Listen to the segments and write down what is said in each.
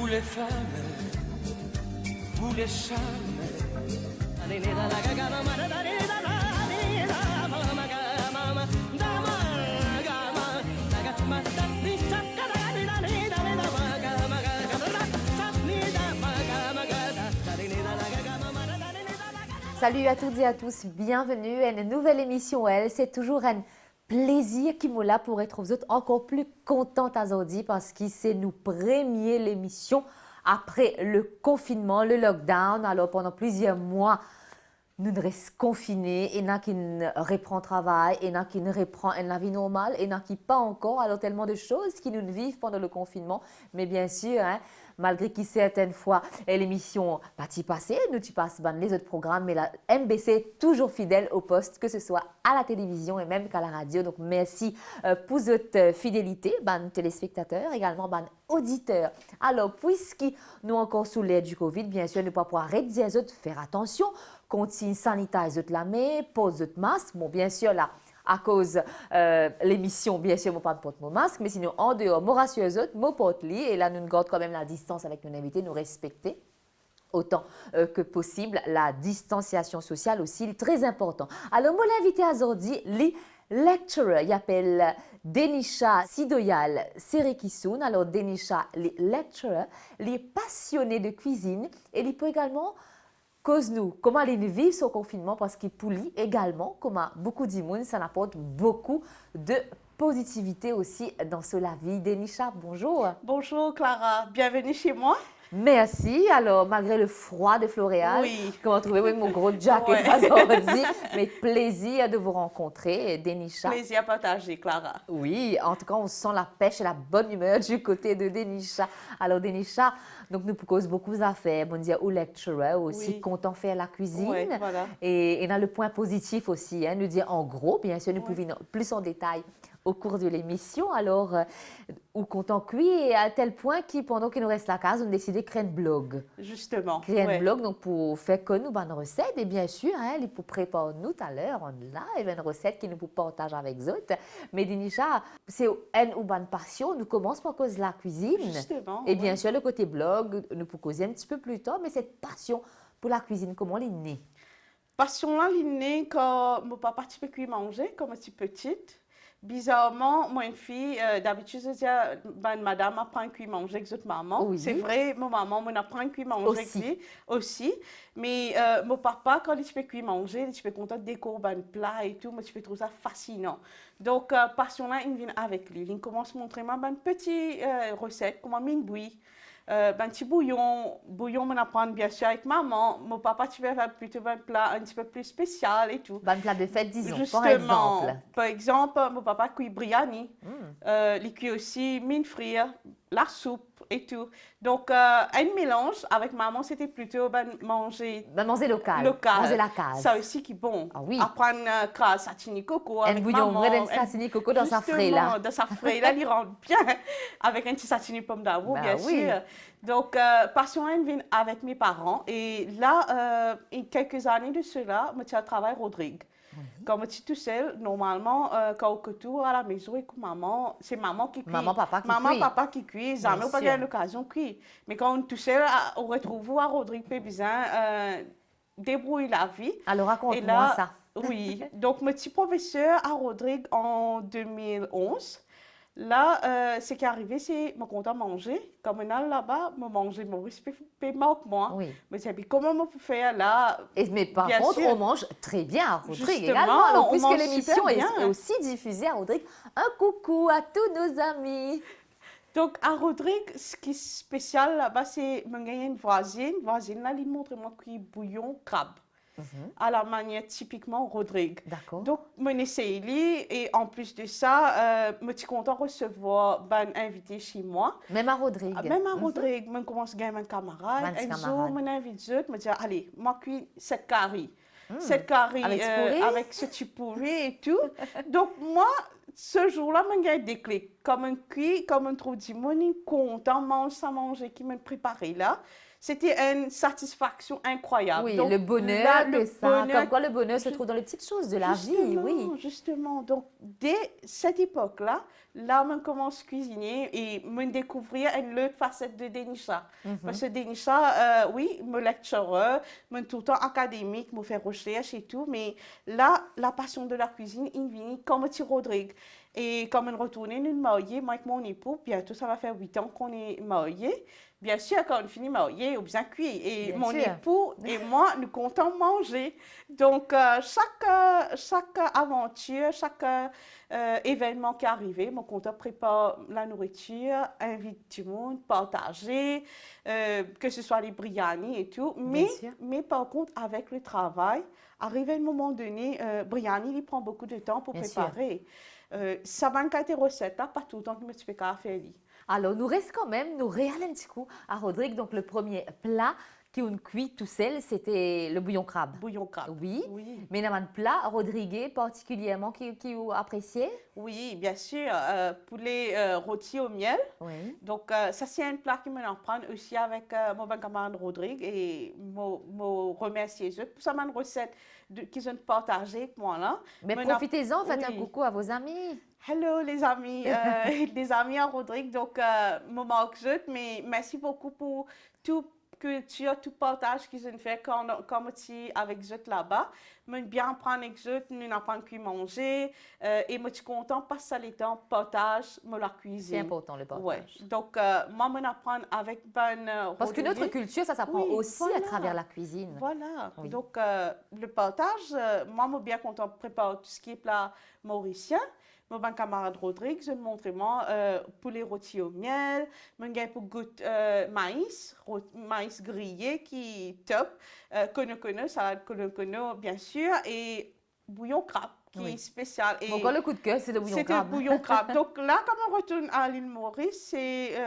Vous les femmes, vous les charmes. Salut à toutes et à tous, bienvenue à une nouvelle émission. C'est toujours un plaisir qui me là pour être vous autres encore plus contente aujourd'hui parce que c'est nous premier l'émission après le confinement, le lockdown. Alors pendant plusieurs mois, nous restons confinés, il y en a qui reprend travail, il y en a qui reprend la vie normale, il y en a qui pas encore. Alors tellement de choses qui nous vivent pendant le confinement, mais bien sûr, malgré que certaines fois l'émission pas t'y passer, nous t'y passe les autres programmes, mais la MBC est toujours fidèle au poste, que ce soit à la télévision et même qu'à la radio. Donc merci pour votre fidélité, téléspectateurs, également auditeurs. Alors puisque nous encore sous l'aide du Covid, bien sûr, nous ne pouvons pas arrêter les autres faire attention, continue sanitiser la main, pose votre masque. Bon, bien sûr là. À cause l'émission, bien sûr, je ne porte pas mon masque, mais sinon, en dehors, je rassure les autres, je porte-les. Et là, nous gardons quand même la distance avec nos invités, nous respecter autant que possible. La distanciation sociale aussi, très important. Alors, mon invité aujourd'hui, les lecturer, il s'appelle Denisha Sidoyal Serekisoun. Alors, Denisha, les lecturer, les passionnés de cuisine, et il peut également cause-nous comment aller vivre ce confinement parce qu'il poulie également, comme beaucoup d'immunes, ça apporte beaucoup de positivité aussi dans la vie. Denisha, bonjour. Bonjour Clara, bienvenue chez moi. Merci. Alors, malgré le froid de Floréal, oui. Comment trouver mon gros jacket aujourd'hui, mais plaisir de vous rencontrer, Denisha. Plaisir partagé, Clara. Oui, en tout cas, on sent la pêche et la bonne humeur du côté de Denisha. Alors, Denisha, donc nous proposons beaucoup d'affaires, on dit au lecturer aussi, oui. Content faire la cuisine. Oui, voilà. Et on a le point positif aussi, nous dire en gros, bien sûr, nous pouvons plus en détail au cours de l'émission. Alors, ou content cuit, et à tel point que pendant qu'il nous reste la case, on a décidé de créer un blog. Justement. Créer un blog donc pour faire que nous une recette. Et bien sûr, il pour préparer nous tout à l'heure en live une recette qui nous pour partager avec les autres. Mais Denisha, c'est une ou bonne passion. Nous commençons par cause de la cuisine. Justement. Et bien sûr, le côté blog, nous pour causer un petit peu plus tard. Mais cette passion pour la cuisine, comment elle est née? Passion là, elle est née quand mon papa petit peu cuit manger, comme je suis petite. Bizarrement, moi, une fille, d'habitude, je dis, madame apprend à cuire manger avec votre maman. Oui. C'est vrai, mon maman m'apprend à cuire manger avec lui aussi. Mais mon papa, quand il peut cuire manger, il peut content de décorer un plat et tout, moi, je trouve ça fascinant. Donc, passion là, il vient avec lui. Il commence à montrer moi une petite recette, comment mine bouillie. Petit bouillon, on apprend bien sûr avec maman. Mon papa, tu veux faire plutôt un plat un petit peu plus spécial et tout. Un plat de fête, disons, justement, par exemple. Par exemple, mon papa cuit biryani. Il cuit aussi mine frire, la soupe et tout. Donc, un mélange avec maman, c'était plutôt manger local. Manger la case. Ça aussi qui est bon. Ah oui. Apprendre à satini coco avec bouillon, maman. Un satini coco dans sa fraie là. Dans sa fraie là, il rentre bien avec un petit satini pomme d'amour, bien sûr. Donc, passion vient avec mes parents. Et là, quelques années de cela, je suis à travail Rodrigue. Quand je suis tout seul, normalement, quand je suis à la maison avec maman, c'est maman qui cuit. Papa qui cuit. Jamais on n'a pas eu l'occasion de cuire. Mais quand on est tout seul, on retrouve à Rodrigue Pébizin, débrouille la vie. Alors raconte-moi ça. Oui, donc mon petit professeur à Rodrigue en 2011. Là, ce qui est arrivé, c'est que je suis content de manger. Comme on est là-bas, je mange mon respect moi. Oui. Mais c'est comment on peut faire là? Mais par contre, on mange très bien à Rodrigue également. Alors, puisque l'émission est aussi diffusée à Rodrigue, un coucou à tous nos amis. Donc, à Rodrigue, ce qui est spécial là-bas, c'est que j'ai une voisine. Voisine, là, elle montre-moi qu'il bouillon crabe. À la manière typiquement Rodrigue. D'accord. Donc, je essaye et en plus de ça, je suis content de recevoir un invité chez moi. Même à Rodrigue. Même à Rodrigue, je commence à gagner un camarade. Un jour, je m'invite, je me dis, allez, moi, je cuis cette carré. Cette carré avec ce petit pourri et tout. Donc, moi, ce jour-là, je me des clics. Comme un cuit, comme un trou de monde, content, mange ça manger qui m'a préparé là. c'était une satisfaction incroyable. Oui, Donc, le bonheur là, que ça, comme quoi le bonheur se trouve dans les petites choses de la vie, oui. Justement, donc dès cette époque-là, là, on commence à cuisiner et me découvrir une autre facette de Denisha. Parce que Denisha, oui, me lectureur, me tout le temps académique, me fait recherche et tout, mais là, la passion de la cuisine, il vient comme un petit Rodrigue. Et comme on retournait, nous mariés, moi avec mon époux, bientôt ça va faire 8 ans qu'on est mariés. Bien sûr, quand on finit marié, on bien cuit. Et Bien mon sûr. époux et moi, nous comptons manger. Donc, chaque aventure, chaque événement qui est arrivé, mon compte prépare la nourriture, invite tout le monde, partager, que ce soit les biryani et tout. Mais par contre, avec le travail, arrivé à un moment donné, biryani, il prend beaucoup de temps pour Bien préparer. Ça va être des recettes, pas tout le temps que je peux faire. Alors, nous reste quand même, nous réalons un petit coup à Rodrigue. Donc, le premier plat qu'on cuit tout seul, c'était le bouillon crabe. Bouillon crabe. Oui. Oui. Mais il y a un plat, Rodrigue, particulièrement, qui vous appréciez? Oui, bien sûr. Poulet rôti au miel. Oui. Donc, ça, c'est un plat qui me l'apprend aussi avec mon bon camarade Rodrigue et me remercier eux pour cette recette qu'ils ont partagée avec moi là. Mais profitez-en, faites un Oui. coucou à vos amis. Hello les amis, les amis à Rodrigue, donc me marque eux, mais merci beaucoup pour tout culture, tout partage qu'ils ont fait quand je avec eux là-bas. Je bien apprendre avec eux, nous apprendre à manger et je suis content parce que le temps partage la cuisine. C'est important le partage. Ouais. Donc moi je apprends avec parce que notre culture, ça s'apprend oui, aussi voilà. à travers la cuisine. Voilà. Oui. Donc le partage, moi je suis bien content de préparer tout ce qui est plat mauricien. Mon bon camarade Rodrigue, je montre moi poulet rôti au miel, mon gars pour goûter maïs grillé qui est top, kono, salade kono, bien sûr, et bouillon crabe qui est spécial. Et donc, le coup de cœur, c'est le bouillon crabe. C'était bouillon crabe. Donc là, quand on retourne à l'île Maurice, c'est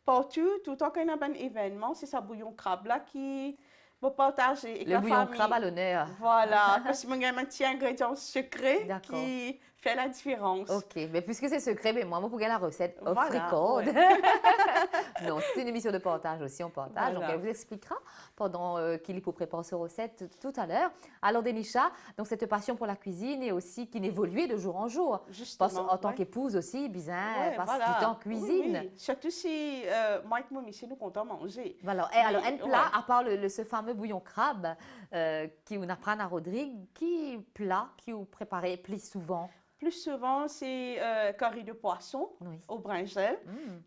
partout, tout le temps qu'il y a un événement, c'est ça bouillon crabe là qui me partage avec le la bouillon famille. crabe à l'honneur. Voilà, parce que mon gars, un petit ingrédient secret D'accord. qui fait la différence. Ok, mais puisque c'est secret, mais moi, pour gagner la recette off Voilà, record. ouais. Non, c'est une émission de partage aussi, on partage. Voilà. Donc, elle vous expliquera pendant qu'il vous prépare ses recettes tout à l'heure. Alors, Denisha, donc cette passion pour la cuisine et aussi qui n'évolue de jour en jour. Justement, Parce en tant qu'épouse aussi, bizarre, passe voilà. du temps en cuisine. Oui, oui. Surtout si moi et mon monsieur nous comptons manger. Voilà. Mais, Alors, un plat, ouais. à part ce fameux bouillon crabe qui vous apprend à Rodrigue, qui plat qui vous préparez plus souvent? Plus souvent, c'est curry de poisson au brinjel.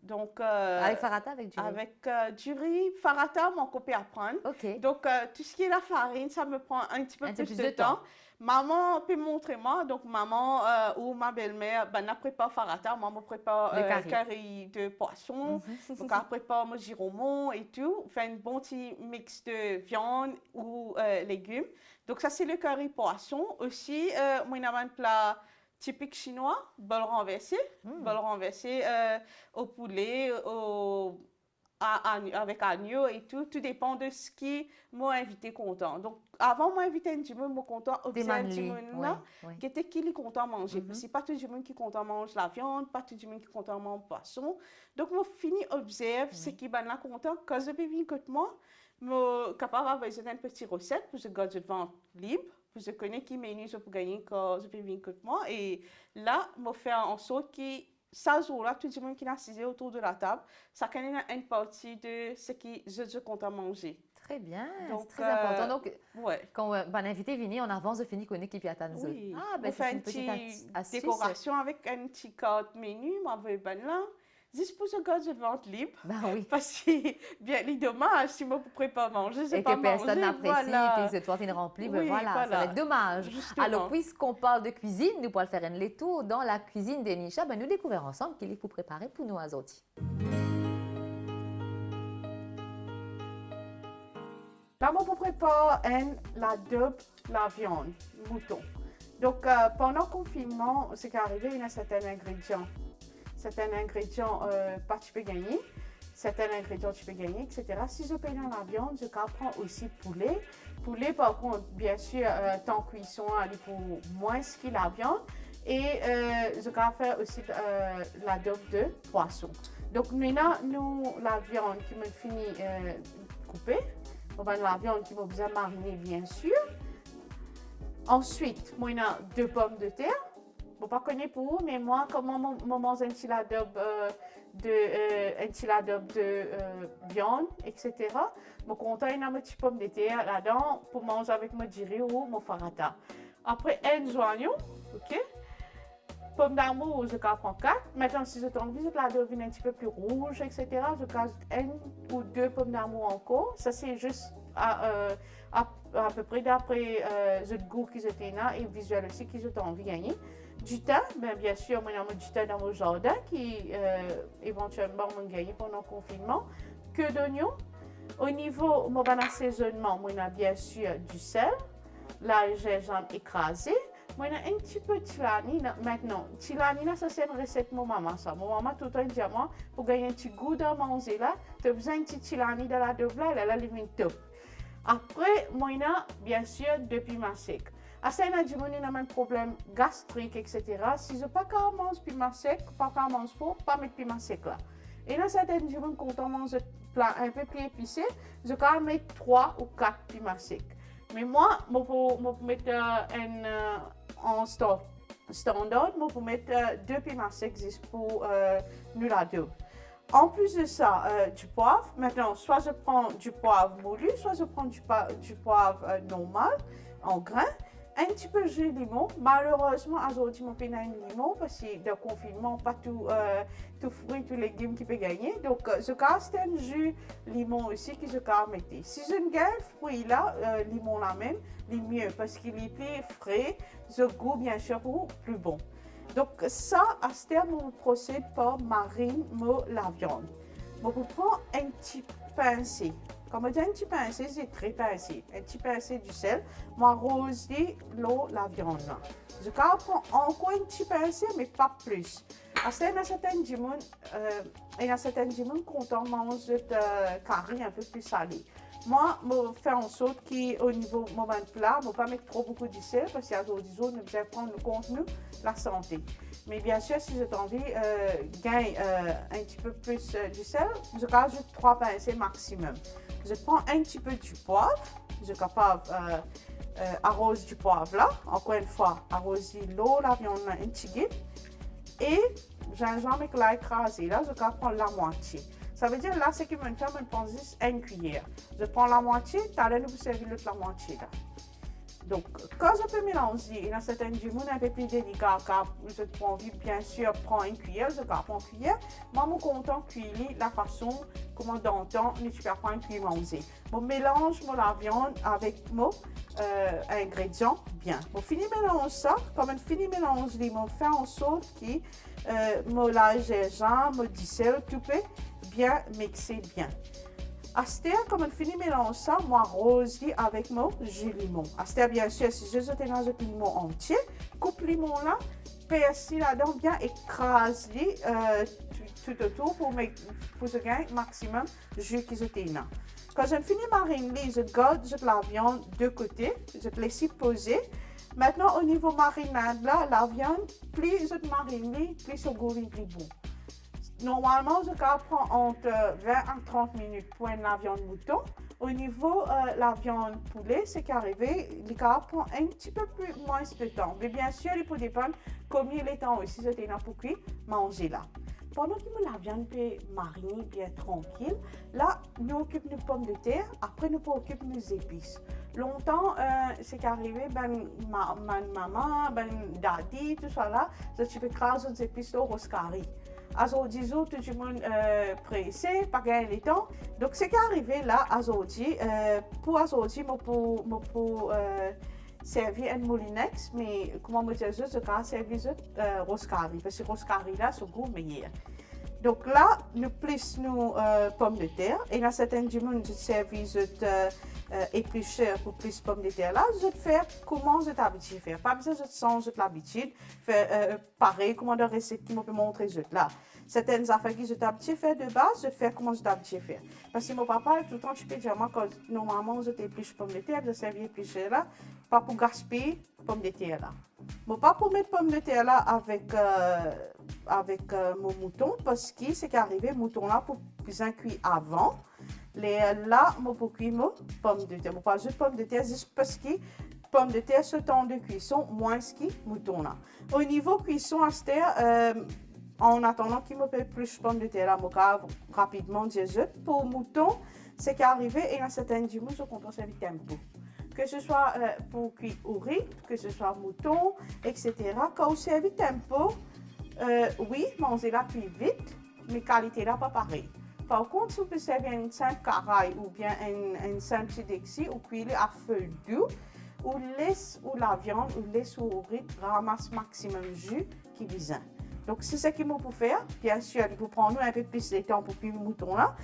Donc, avec farata, avec du riz? Avec du riz, farata, mon copain apprendre. Ok. Donc, tout ce qui est la farine, ça me prend un petit peu plus de temps. Maman peut montrer moi, donc maman ou ma belle-mère, ben, elle prépare farata, moi, je prépare curry de poisson, donc elle prépare mon giromon et tout, fait un bon petit mix de viande ou légumes. Donc, ça, c'est le curry poisson. Aussi, moi, il y a un plat typique chinois, bol renversé au poulet, avec agneau et tout. Tout dépend de ce qui m'a invité content. Donc, avant moi inviter un petit peu, moi content, observe du monde qui était qui est content manger. C'est pas tout le monde qui est content manger la viande, pas tout le monde qui est content manger le poisson. Donc, moi fini observe ce qui est là content. Quand je peux venir côté moi, je suis capable d'avoir une petite recette pour que je garde le ventre libre. Je connais qui menu je peux gagner quand je peux venir côté moi. Et là, je fais en sorte que ça jour-là, tout le monde qui est assis autour de la table, ça connaît une partie de ce que je compte à manger. Très bien, donc, c'est très important. Donc, ouais. quand un invité vient, on avance de finir connaître qui vient à nous. Oui. Ah, ben, c'est une une petite astuce. décoration avec un petit carte menu, moi, je vais là. Juste pour ce gars de vente libre. Ben oui. Parce que, bien, c'est dommage si moi, pour pas manger, c'est et pas que personne n'apprécie, voilà. et que cette toile remplie, ben Oui, voilà, ça va être dommage. Justement. Alors, puisqu'on parle de cuisine, nous pourrons faire un tour dans la cuisine de Denisha, ben nous découvrons ensemble qu'il est pour préparer pour nous azoti. D'abord, on prépare l'adobe, la viande, mouton. Donc, pendant le confinement, ce qui est arrivé, il y a certains ingrédients. Certains ingrédients, pas tu peux gagner. Certains ingrédients, tu peux gagner, etc. Si je paye dans la viande, je prends aussi poulet. Poulet, par contre, bien sûr, temps cuisson, elle est pour moins que la viande. Et je vais faire aussi l'adobe de poisson. Donc, maintenant, nous, la viande qui me finit coupé. La viande qui m'a bien marinée, bien sûr. Ensuite, moi, il y a 2 pommes de terre. Je ne sais pas pour vous, mais moi, comment je mange un petit adobe de viande, etc. Je compte une petite pomme de terre là-dedans pour manger avec mon diri ou mon farata. Après, un joignon, ok? Pomme d'amour, je prends 4. Maintenant, si je t'en envie, je la devine un petit peu plus rouge, etc. Je casse 1 ou 2 pommes d'amour encore. Ça, c'est juste à peu près d'après le goût que j'ai là et visuel aussi que j'ai envie de gagner. Du thym, bien sûr, moi, j'ai du thym dans mon jardin qui éventuellement m'a gagné pendant le confinement. Que d'oignons. Au niveau de mon assaisonnement, moi, j'ai bien sûr du sel, la gingembre écrasé. Moi, j'ai un petit peu de tilani maintenant. Tilani, ça c'est une recette de mon maman. Ça. Mon maman tout le temps dit à moi, pour gagner un petit goût dans manger là, tu as besoin d'un petit tilani dans la double là, elle a le top. Après, moi, bien sûr, 2 piments secs. À ça, il y a du monde qui a un problème gastrique, etc. Si je ne pas quand mange piment sec, pas quand mange fort, pas mettre piment sec là. Et là, certains du monde, quand on mange plat un peu plus épicé, je peux mettre 3 ou 4 piments secs. Mais moi, je peux mettre en standard, je peux mettre 2 piments secs juste pour nous la double. En plus de ça, du poivre. Maintenant, soit je prends du poivre moulu, soit je prends du poivre normal, en grains. Un petit peu de jus de limon. Malheureusement, aujourd'hui, je n'ai pas un limon parce que dans le confinement, pas tout fruit, tous les légumes qui peuvent gagner. Donc, je casse un jus de limon aussi que je peux mettre. Si je ne gagne fruit là, limon là même, c'est mieux parce qu'il est plus frais, le goût bien sûr plus bon. Donc, ça, à ce terme, on procède par marine la viande. Je prends un petit pincé. Comme je dis un petit pincé, c'est très pincé. Un petit pincé du sel. Je arrose l'eau, la viande. Je prends encore un petit pincé, mais pas plus. Parce qu'il y a certains gens quand on mange de curry un peu plus salé. Moi, je fais en sorte qu'au niveau de mon plat, je ne vais pas mettre trop beaucoup de sel parce qu'il y a d'autres choses, nous devons prendre le contenu, la santé. Mais bien sûr, si j'ai envie de gagner un petit peu plus du sel, je rajoute 3 pincées maximum. Je prends un petit peu du poivre, je suis capable d'arroser du poivre là, encore une fois, arroser l'eau, la viande un petit peu. Et gingembre que là écrasé, là, je vais prendre la moitié. Ça veut dire là, ce qui me fait, je prends juste 1 cuillère. Je prends la moitié, tu as l'air de vous servir l'autre la moitié là. Donc, quand je peux mélanger, il y a certains du monde un peu plus délicats, car je prends envie, bien sûr, prendre une cuillère, je prends une cuillère. Moi, je suis content de cuire la façon, comment d'entendre, mais tu peux prendre une cuillère manger. Je mélange la viande avec mon ingrédient bien. Je finis de mélanger ça, comme je finis de mélanger, je fais en sorte que la gingembre, du sel, tout peut bien mixer bien. Astéa, comme je finis de mélanger ça, moi arrose avec mon jus de limon. Astéa, bien sûr, si je jette dans le limon entier, coupe le limon là, persil là-dedans, bien écrase tout autour pour que je gagne maximum de jus que je t'ai là. Quand je finis de mariner, je garde la viande de côté, je te laisse poser. Maintenant, au niveau marinade, là, la viande, plus je marine, plus le goût est plus bon. Normalement, je prends entre 20 à 30 minutes pour la viande mouton. Au niveau de la viande poulet, c'est qu'arrivé, il prend un petit peu plus moins de temps. Mais bien sûr, il peut dépendre combien de temps aussi c'était là pour cuire, manger là. Pendant que la viande peut mariner bien tranquille, là, nous occupons nos pommes de terre, après nous occupons nos épices. Longtemps, c'est qu'arrivé, ma maman, daddy, tout ça là, je peux craser les épices au roscari. Aujourd'hui, tout le monde pressé, pas gagner le temps. Donc, c'est qu'arrivé là, aujourd'hui, pour aujourd'hui, pour servir un moulinex, mais comment me dire, je vais servir roscari, parce que roscari là, c'est goût meilleur. Donc là, nous plissons nos pommes de terre, et là, certains du monde, je servis éplucheur pour plus pommes de terre là, je vais faire comment je t'habitue à faire. Pas besoin de changer l'habitude, faire pareil, comment de recettes qui me peut montrer là. Certaines affaires que je t'habitue à faire de base, je vais faire comment je t'habitue à faire. Parce que mon papa, tout le temps, tu peux dire, moi, quand normalement je t'épluche pommes de terre, je servis éplucheur là, pas pour gaspiller pommes de terre là. Bon, pas pour mettre pommes de terre là avec mon mouton, parce que c'est qu'arrivé, mouton là, pour bien cuire avant. Là, je peux cuire mes pommes de terre. Je pas juste pommes de terre, juste parce que pommes de terre, ce temps de cuisson, moins que mouton là. Au niveau cuisson, à cette en attendant qu'il me paye plus de pommes de terre, je vais rapidement dire pour mouton, c'est qu'arrivé et dans certaines du monde, je comprends ça vite tempo. Que ce soit pour cuire au riz, que ce soit mouton, etc. Quand vous servez tempo, oui, mangez la plus vite, mais qualité là pas pareil. Par contre, si vous pouvez servir une simple caraille ou bien une simple sidexi ou cuire à feu doux, ou laisse ou la viande ou laisse ou riz ramasse maximum jus qui besoin. Donc c'est ce qu'il faut faire. Bien sûr, il faut prendre un peu plus de temps pour cuire le mouton là.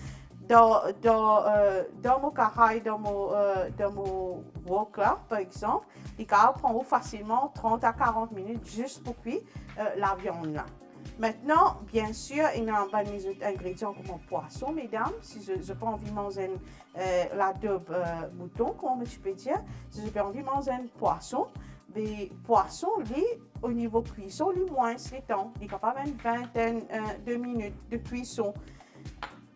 Dans mon caraille, dans mon wok là, par exemple, il prend facilement 30 à 40 minutes juste pour cuire la viande là. Maintenant, bien sûr, il y a des autres ingrédients comme le poisson, mesdames. Si je n'ai pas envie de manger l'adobe mouton, comme je peux dire, si j'ai envie de manger un poisson, mais poisson, lui, au niveau cuisson, lui, moins le temps. Il est capable une vingtaine de minutes de cuisson.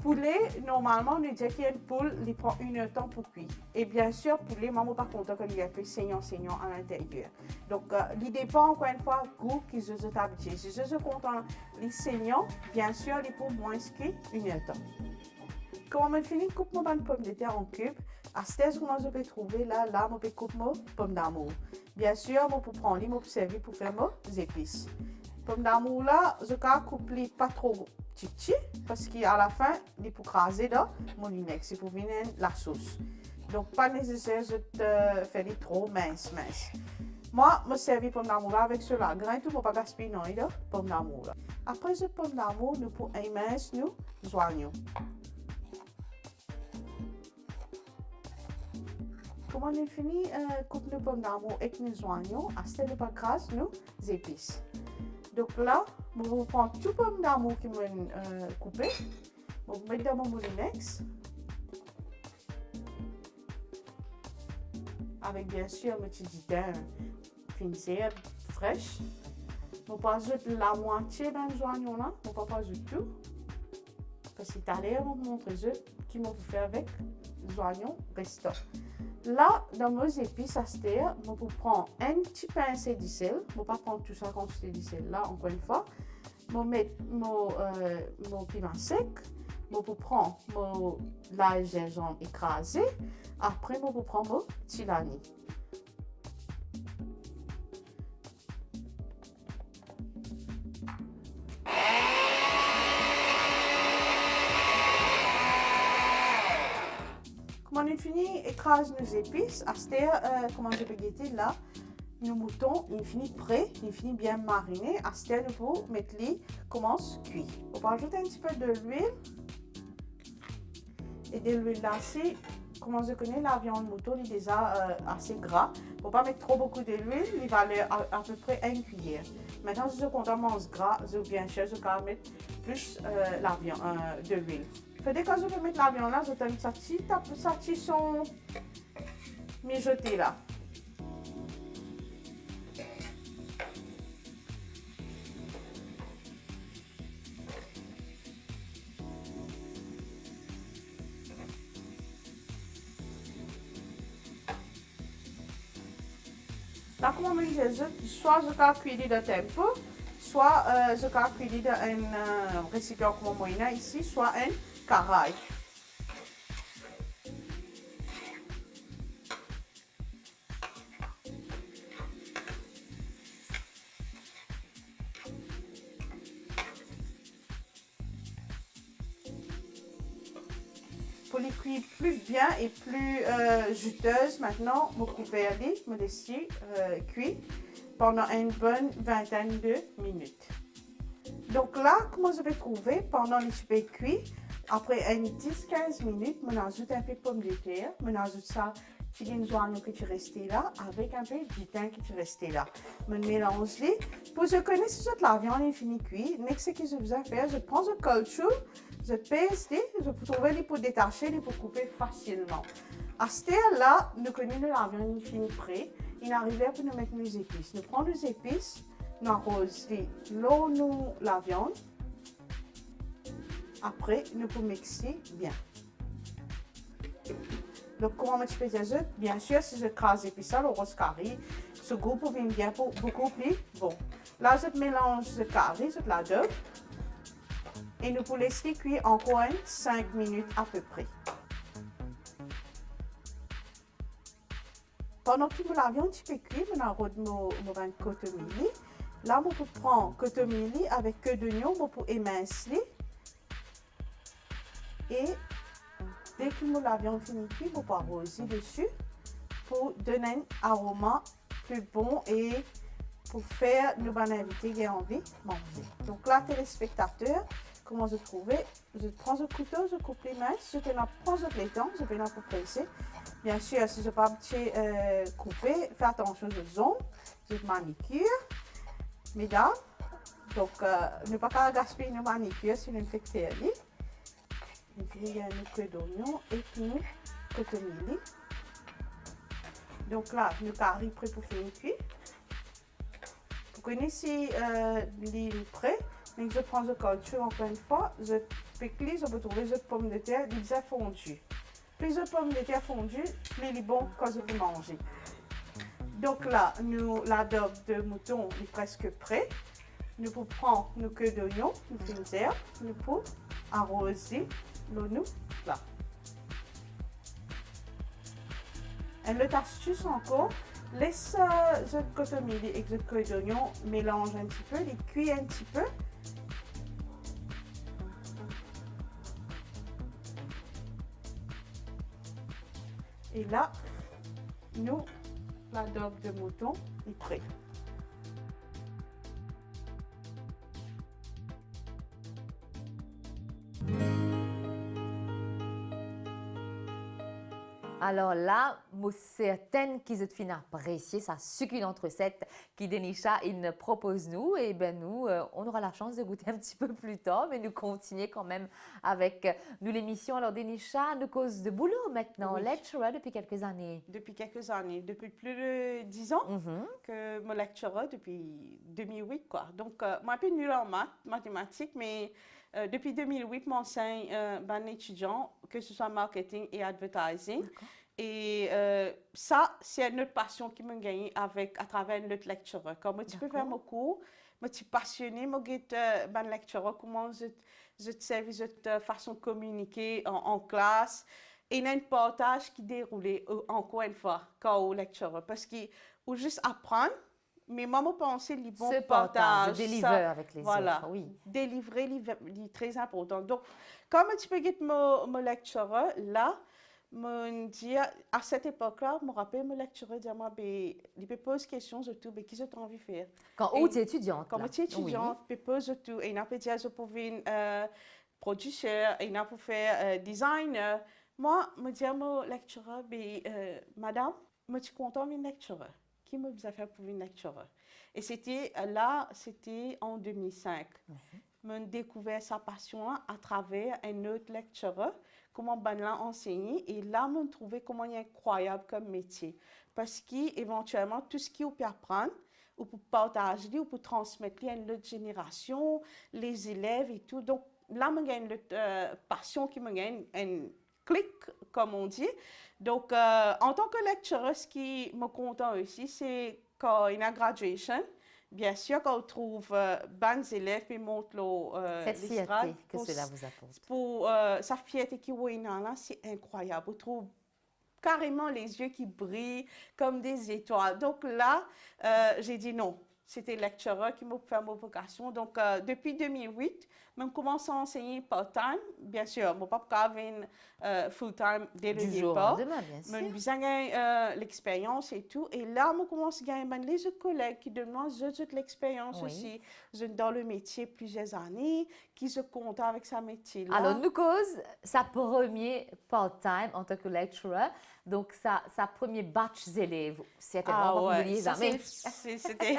Poulet, normalement, on dit qu'il y a une poule, il prend 1 heure de temps pour cuire. Et bien sûr, poulet, maman pas content qu'il y ait un peu saignant à l'intérieur. Donc, il dépend encore une fois du goût que je suis habitué. Si je suis content, les saignants, bien sûr, il faut moins que 1 heure de temps. Quand on finit, coupe mon pomme de terre en cubes. À ce stade, comment je peux trouver là, je peux couper mon pomme d'amour. Bien sûr, je peux prendre, je peux servir pour faire mes épices. Pomme d'amour là, je peux couper pas trop petit parce qu'à la fin, il faut craser dans mon inex, c'est pour venir la sauce. Donc, pas nécessaire de faire trop mince. Moi, je servis pomme d'amour avec cela. Grain tout pour pas gaspiller non, pomme d'amour. Après ce pomme d'amour, nous pour émincer nous joignons. Comment on finit coupe nos pommes d'amour avec nos oignons, à ce pas grâce nos épices. Donc là, je vais prendre tout pomme d'amour qui m'a coupé, je vais mettre dans mon moulinex, avec bien sûr un petit thym fines herbes fraîches. Je vais pas ajouter la moitié dans les oignons là, je ne vais pas ajouter tout, parce que tout à l'heure, je vais vous montrer ce qu'il m'a fait avec les oignons restants. Là, dans mes épices à cette heure, je vais prendre un petit pincé de sel. Je ne vais pas prendre tout ça quantité de sel là, encore une fois. Je vais mettre mon piment sec. Je vais prendre l'ail gingembre écrasé. Après, je vais prendre mon tilani. Quand on a fini, écrase nos épices. À cette heure, comment je peux guetter là, nos moutons, il finit prêt, il finit bien mariné. À cette heure, nous pouvons mettre les commence cuire. On va ajouter un petit peu de l'huile. Et de l'huile là, c'est, comment je connais, la viande mouton, il est déjà assez gras. Il ne faut pas mettre trop beaucoup d'huile, il va aller à peu près 1 cuillère. Maintenant, si je compte manger gras, je bien cher, je vais mettre plus la viande, de l'huile. Dès que je vais mettre la viande là, je vais mettre ça petit son mijoté là. Là, comment je dis, soit je vais cuire de tempo, soit je vais cuire dans un récipient comme moi ici, soit un caraille. Pour les cuire plus bien et plus juteuse, maintenant, je couvert me laisse cuire pendant une bonne vingtaine de minutes. Donc là, comment je vais trouver pendant les cheveux cuits, après 10-15 minutes, je ajoute un peu de pomme de terre, je ajoute ça, petit oignon qui est resté là, avec un peu de thym qui est resté là. Je mélange les. Pour je connais si la viande est finie cuite, ce que je vais faire, je prends un caoutchouc, je pèse les, je peux trouver les pour détacher, les pour couper facilement. À ce stade-là, nous connaissons la viande finie prête, il arrive pour nous mettre nos épices. Nous prenons nos épices, nous arrosons l'eau, la viande. Après, nous pouvons mixer bien. Donc, comment je peux dire, bien sûr, si je crase et puis ça, le rose carré, ce goût pour venir bien beaucoup plus bon. Là, je mélange le carré, je l'adobe. Et nous pouvons laisser cuire encore 5 minutes à peu près. Pendant que nous l'avions un petit peu cuit, on a rôti mon cotomili. Là, on peut prendre cotomili avec que d'oignon, on peut émincer. Et dès que nous l'avions fini cuit, on peut arroser dessus pour donner un arôme plus bon et pour faire nos invités qui ont envie de manger. Donc là, téléspectateurs, comment je trouvais, je prends un couteau, je coupe les mains, je prends les dents, je vais pour presser. Bien sûr, si je ne pas couper, fais attention aux ongles, je manicure, mesdames. Donc, ne pas gaspiller nos manicures si nous fait servi. Et puis, il y a nos queues d'oignon et puis nos cotomili. Donc là, nos carrés prêts pour finir cuire. Vous connaissez l'île prêt. Donc, je prends le caoutchouc encore une fois, je pique, je peux trouver les pommes de terre déjà fondues. Plus de pommes de terre fondues, plus il est bon quand je peux manger. Donc là, l'adobe de mouton est presque prêt. Nous pouvons prendre nos queues d'oignon, nos fines herbes, nous pouvons arroser l'oignon là. Et l'autre astuce encore, laisse le cotomili et le queue d'oignon mélange un petit peu, les cuire un petit peu. Et là, l'adobe de mouton est prêt. Alors là, je suis certaine qu'ils ont fini apprécier sa succulente recette qui Denisha il propose nous. Et ben nous, on aura la chance de goûter un petit peu plus tard, mais nous continuons quand même avec nous l'émission. Alors Denisha, nous cause de boulot maintenant, Oui. lecturer depuis quelques années. Depuis quelques années, depuis plus de 10 ans que je lecture depuis 2008 quoi. Donc moi un peu nulle en mathématiques, mais depuis 2008 m'enseigne un étudiant que ce soit marketing et advertising. Et ça, c'est une autre passion qui m'a gagné à travers notre lecture. Quand je peux faire mon cours, je suis passionnée, je suis lecture, comment je servis de façon de communiquer en classe. Et il y a un partage qui déroulait encore une fois quand on lecture. Parce que ou juste apprendre, mais moi, je pense que le bon Ce partage, délivrer avec les autres, oui. Délivrer, c'est très important. Donc, comme tu peux dire mon lecture, là, me dire, à cette époque-là, je me rappelle, mon lecture, dire moi, il peut poser des questions sur tout, mais qu'est-ce que tu as envie de faire? Quand tu es étudiante. Quand tu es étudiante, tu peux poser tout. Et il a peut dire, je peux être producteur, et il a peut faire designer. Moi, je me dis à mon lecture, madame, je suis contente d'une lecture. Qui m'a besoin faire pour une lecture? Et c'était en 2005. J'ai découvert sa passion à travers un autre lecture, comment ben l'a enseigné. Et là, j'ai trouvé comment il est incroyable comme métier. Parce qu'éventuellement, tout ce qu'on peut apprendre, ou pour partager, ou pour transmettre à une autre génération, les élèves et tout. Donc là, j'ai une autre passion qui me gagne un clic, comme on dit. Donc, en tant que lectureuse, ce qui me content aussi, c'est quand il y a graduation. Bien sûr, quand on trouve bons élèves et montre cette fierté que cela vous apporte. Pour sa fierté qui est là, c'est incroyable. On trouve carrément les yeux qui brillent comme des étoiles. Donc là, j'ai dit non. C'était lecturer qui m'a fait ma vocation. Donc, depuis 2008, je commence à enseigner part-time. Bien sûr, je ne peux pas avoir full-time dès le départ. Du jour au lendemain, bien sûr. Je suis gagné l'expérience et tout. Et là, je commence à gagner les autres collègues qui demandent l'expérience aussi. Je dans le métier plusieurs années, qui se comptent avec sa métier là. Alors, nous cause sa première part-time en tant que lecturer. Donc, sa premier batch d'élèves. C'était vraiment oublié jamais. C'était...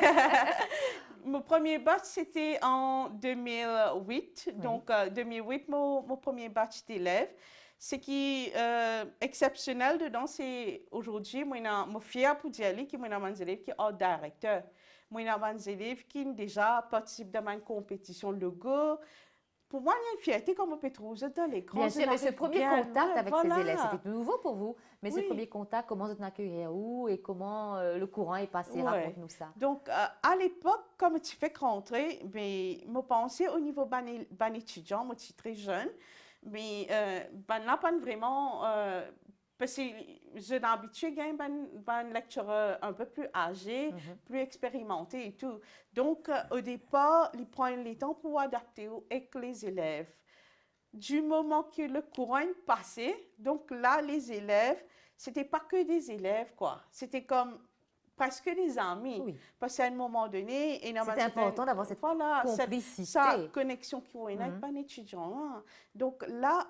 Mon premier batch, c'était en 2008. Oui. Donc, 2008, mon premier batch d'élèves. Ce qui est exceptionnel dedans, c'est aujourd'hui, moi, je suis fière pour dire que moi, j'ai des élèves qui sont directeurs. Moi, j'ai des élèves qui déjà participent dans une compétition logo. pour moi, il y a une fierté comme on peut trouver dans les grands. Bien sûr, mais ce premier contact avec ces élèves, c'était nouveau pour vous. Mais ce Oui. premier contact, comment vous accueilliez où et comment le courant est passé? Ouais. Raconte-nous ça. Donc, à l'époque, comme tu fais rentrer, mais je pensais au niveau ban étudiant, moi, je suis très jeune, mais ban là, pas vraiment, parce que j'ai l'habitude d'un lectureur un peu plus âgé, plus expérimenté et tout. Donc, au départ, ils prennent le temps pour adapter avec les élèves. Du moment que le courant est passé, donc là, les élèves, c'était pas que des élèves, quoi. C'était comme presque des amis. Oui. Parce qu'à un moment donné, C'était important d'avoir cette complicité. Cette connexion qui est avec un étudiant. Hein. Donc là,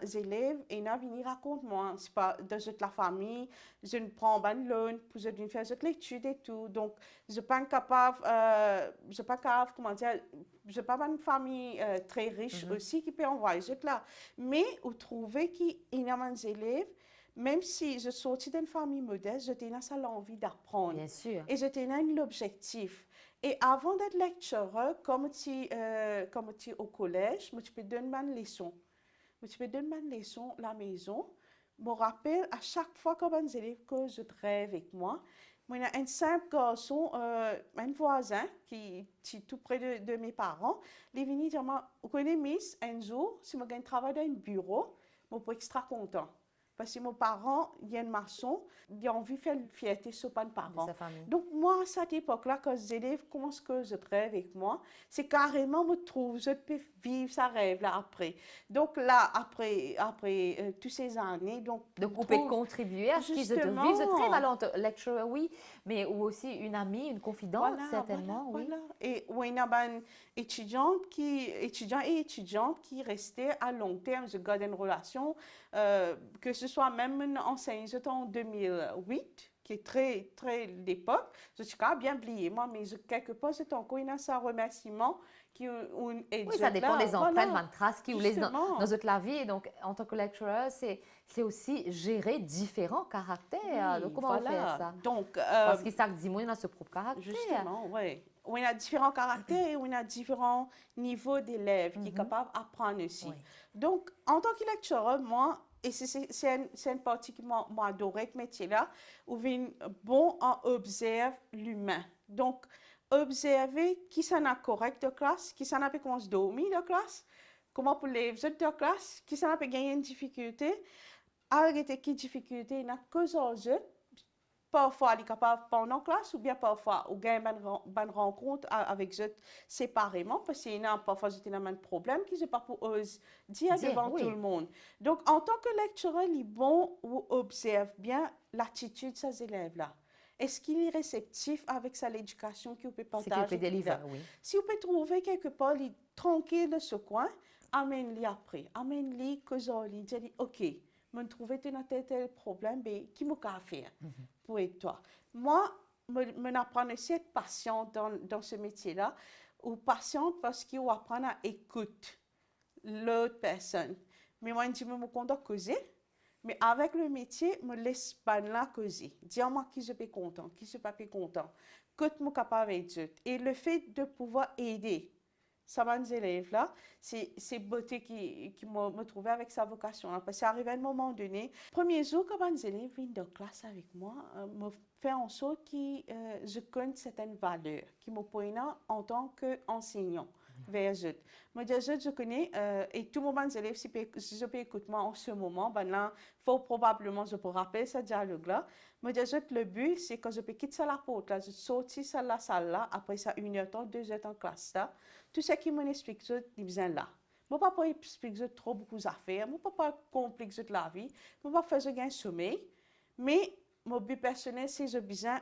les élèves, ils viennent raconter moi, c'est pas de la famille, je ne prends pas de loan pour je faire cette l'étude et tout. Donc, je suis pas capable, comment dire, je n'ai pas une famille très riche aussi qui peut envoyer ce là. Mais vous trouvez qu'il y a des élèves. Même si je sortis d'une famille modeste, je tenais à l'envie d'apprendre. Bien sûr. Et je tenais l'objectif. Et avant d'être lectureur, comme tu es au collège, tu peux donner une leçon. Tu peux donner une leçon à la maison. Je me rappelle à chaque fois que mes élèves que je rêve avec moi, il y a un simple garçon, un voisin qui est tout près de mes parents, il est venu dire, vous connaissez Miss, un jour, si je travaille dans un bureau, je suis extra content. Parce que mes parents, il y a un maçon, ils ont envie de faire fierté sur mes parents. Donc, moi, à cette époque-là, quand les élèves commencent que je rêve avec moi, c'est carrément, je trouve, je peux vivre ce rêve-là après. Donc, là, après toutes ces années, donc vous pouvez contribuer à ce qu'ils vivent ce rêve. Alors, lecturer, oui, mais ou aussi une amie, une confidente, certainement, oui. Voilà. Et il y a des étudiants et étudiantes qui restaient à long terme, je garde une relation, que ce soit même une enseignante en 2008, qui est très, très d'époque. Je suis bien oublié, moi, mais quelque part, c'est encore un remerciement qui oui, ça dépend des empreintes, des traces qui vous laissent dans notre vie. Et donc, en tant que lecturer, c'est aussi gérer différents caractères. Donc, comment on fait ça? Donc, parce que chaque dimanche, il a ce propre caractère. Justement, oui. On a différents caractères et on a différents niveaux d'élèves qui sont capables d'apprendre aussi. Oui. Donc, en tant que lecturer, moi, et c'est une partie que moi adoré ce métier-là, où on bon en observe l'humain. Donc, observer qui s'en a correct de classe, qui s'en a comment se dormir de classe, comment pour les autres de classe, qui s'en a gagné une difficulté, arrêter qui difficulté, il n'a que ça. Parfois, il est capable pendant classe ou bien parfois, il gagne une rencontre avec eux séparément parce qu'il y a parfois un problème qui n'est pas pour eux dire devant tout le monde. Donc, en tant que lectureur, il est bon ou observe bien l'attitude de ces élèves-là. Est-ce qu'il est réceptif avec l'éducation qu'il peut partager? Oui. Si vous pouvez trouver quelque part, il est tranquille de ce coin, amène-le après. Amène-le que ça, il dit, OK, je trouve tel problème, mais qui m'a qu'à faire pour aider toi? Moi, je apprends aussi à être patiente dans ce métier-là, ou patiente parce qu'il faut apprendre à écouter l'autre personne. Mais moi, je me compte à causer. Mais avec le métier, je me laisse pas là causer. Dis-moi qui je suis content, qui je suis pas content. Que je suis capable d'aider. Et le fait de pouvoir aider ces élèves-là, c'est beauté qui me trouvait avec sa vocation. Parce que arrivé à un moment donné, premier jour, quand les élèves viennent de classe avec moi, me fait en sorte que je connais certaines valeurs qui me prennent en tant qu'enseignant. Vers eux. Moi, je connais, et tout le monde, les élèves, si je peux écouter moi en ce moment, ben là, faut probablement, je peux rappeler ce dialogue-là. Moi, le but, c'est que je peux quitter la porte, là, je sortis de la salle là, après ça, 1h30, 2h en classe là. Tout ce qui m'explique, ils besoin là. Je ne peux pas expliquer trop beaucoup d'affaires, je ne peux pas compliquer la vie, je ne peux pas faire un sommeil, mais mon but personnel, c'est que je besoin,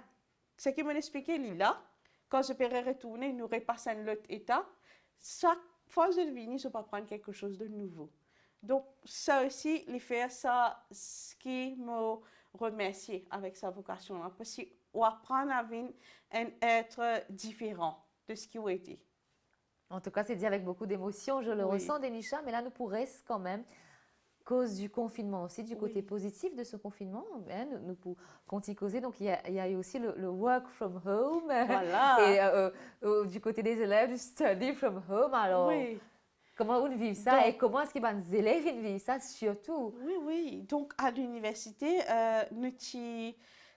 ce qui m'explique, il est là. Quand je peux retourner, nous repasser à l'autre étape. Chaque fois que je viens, je peux prendre quelque chose de nouveau. Donc, ça aussi, les faire ça, ce qui me remercie avec sa vocation, parce qu'on apprend à être différent de ce qui a été. En tout cas, c'est dit avec beaucoup d'émotion. Je le ressens, Denisha, mais là, nous pourrions quand même, cause du confinement aussi, du côté positif de ce confinement, nous pouvons continuer à causer. Donc, il y a eu aussi le work from home. Voilà. Et du côté des élèves, du study from home. Alors, comment on vit ça Donc, et comment est-ce que les élèves vivent ça surtout? Oui, oui. Donc, à l'université,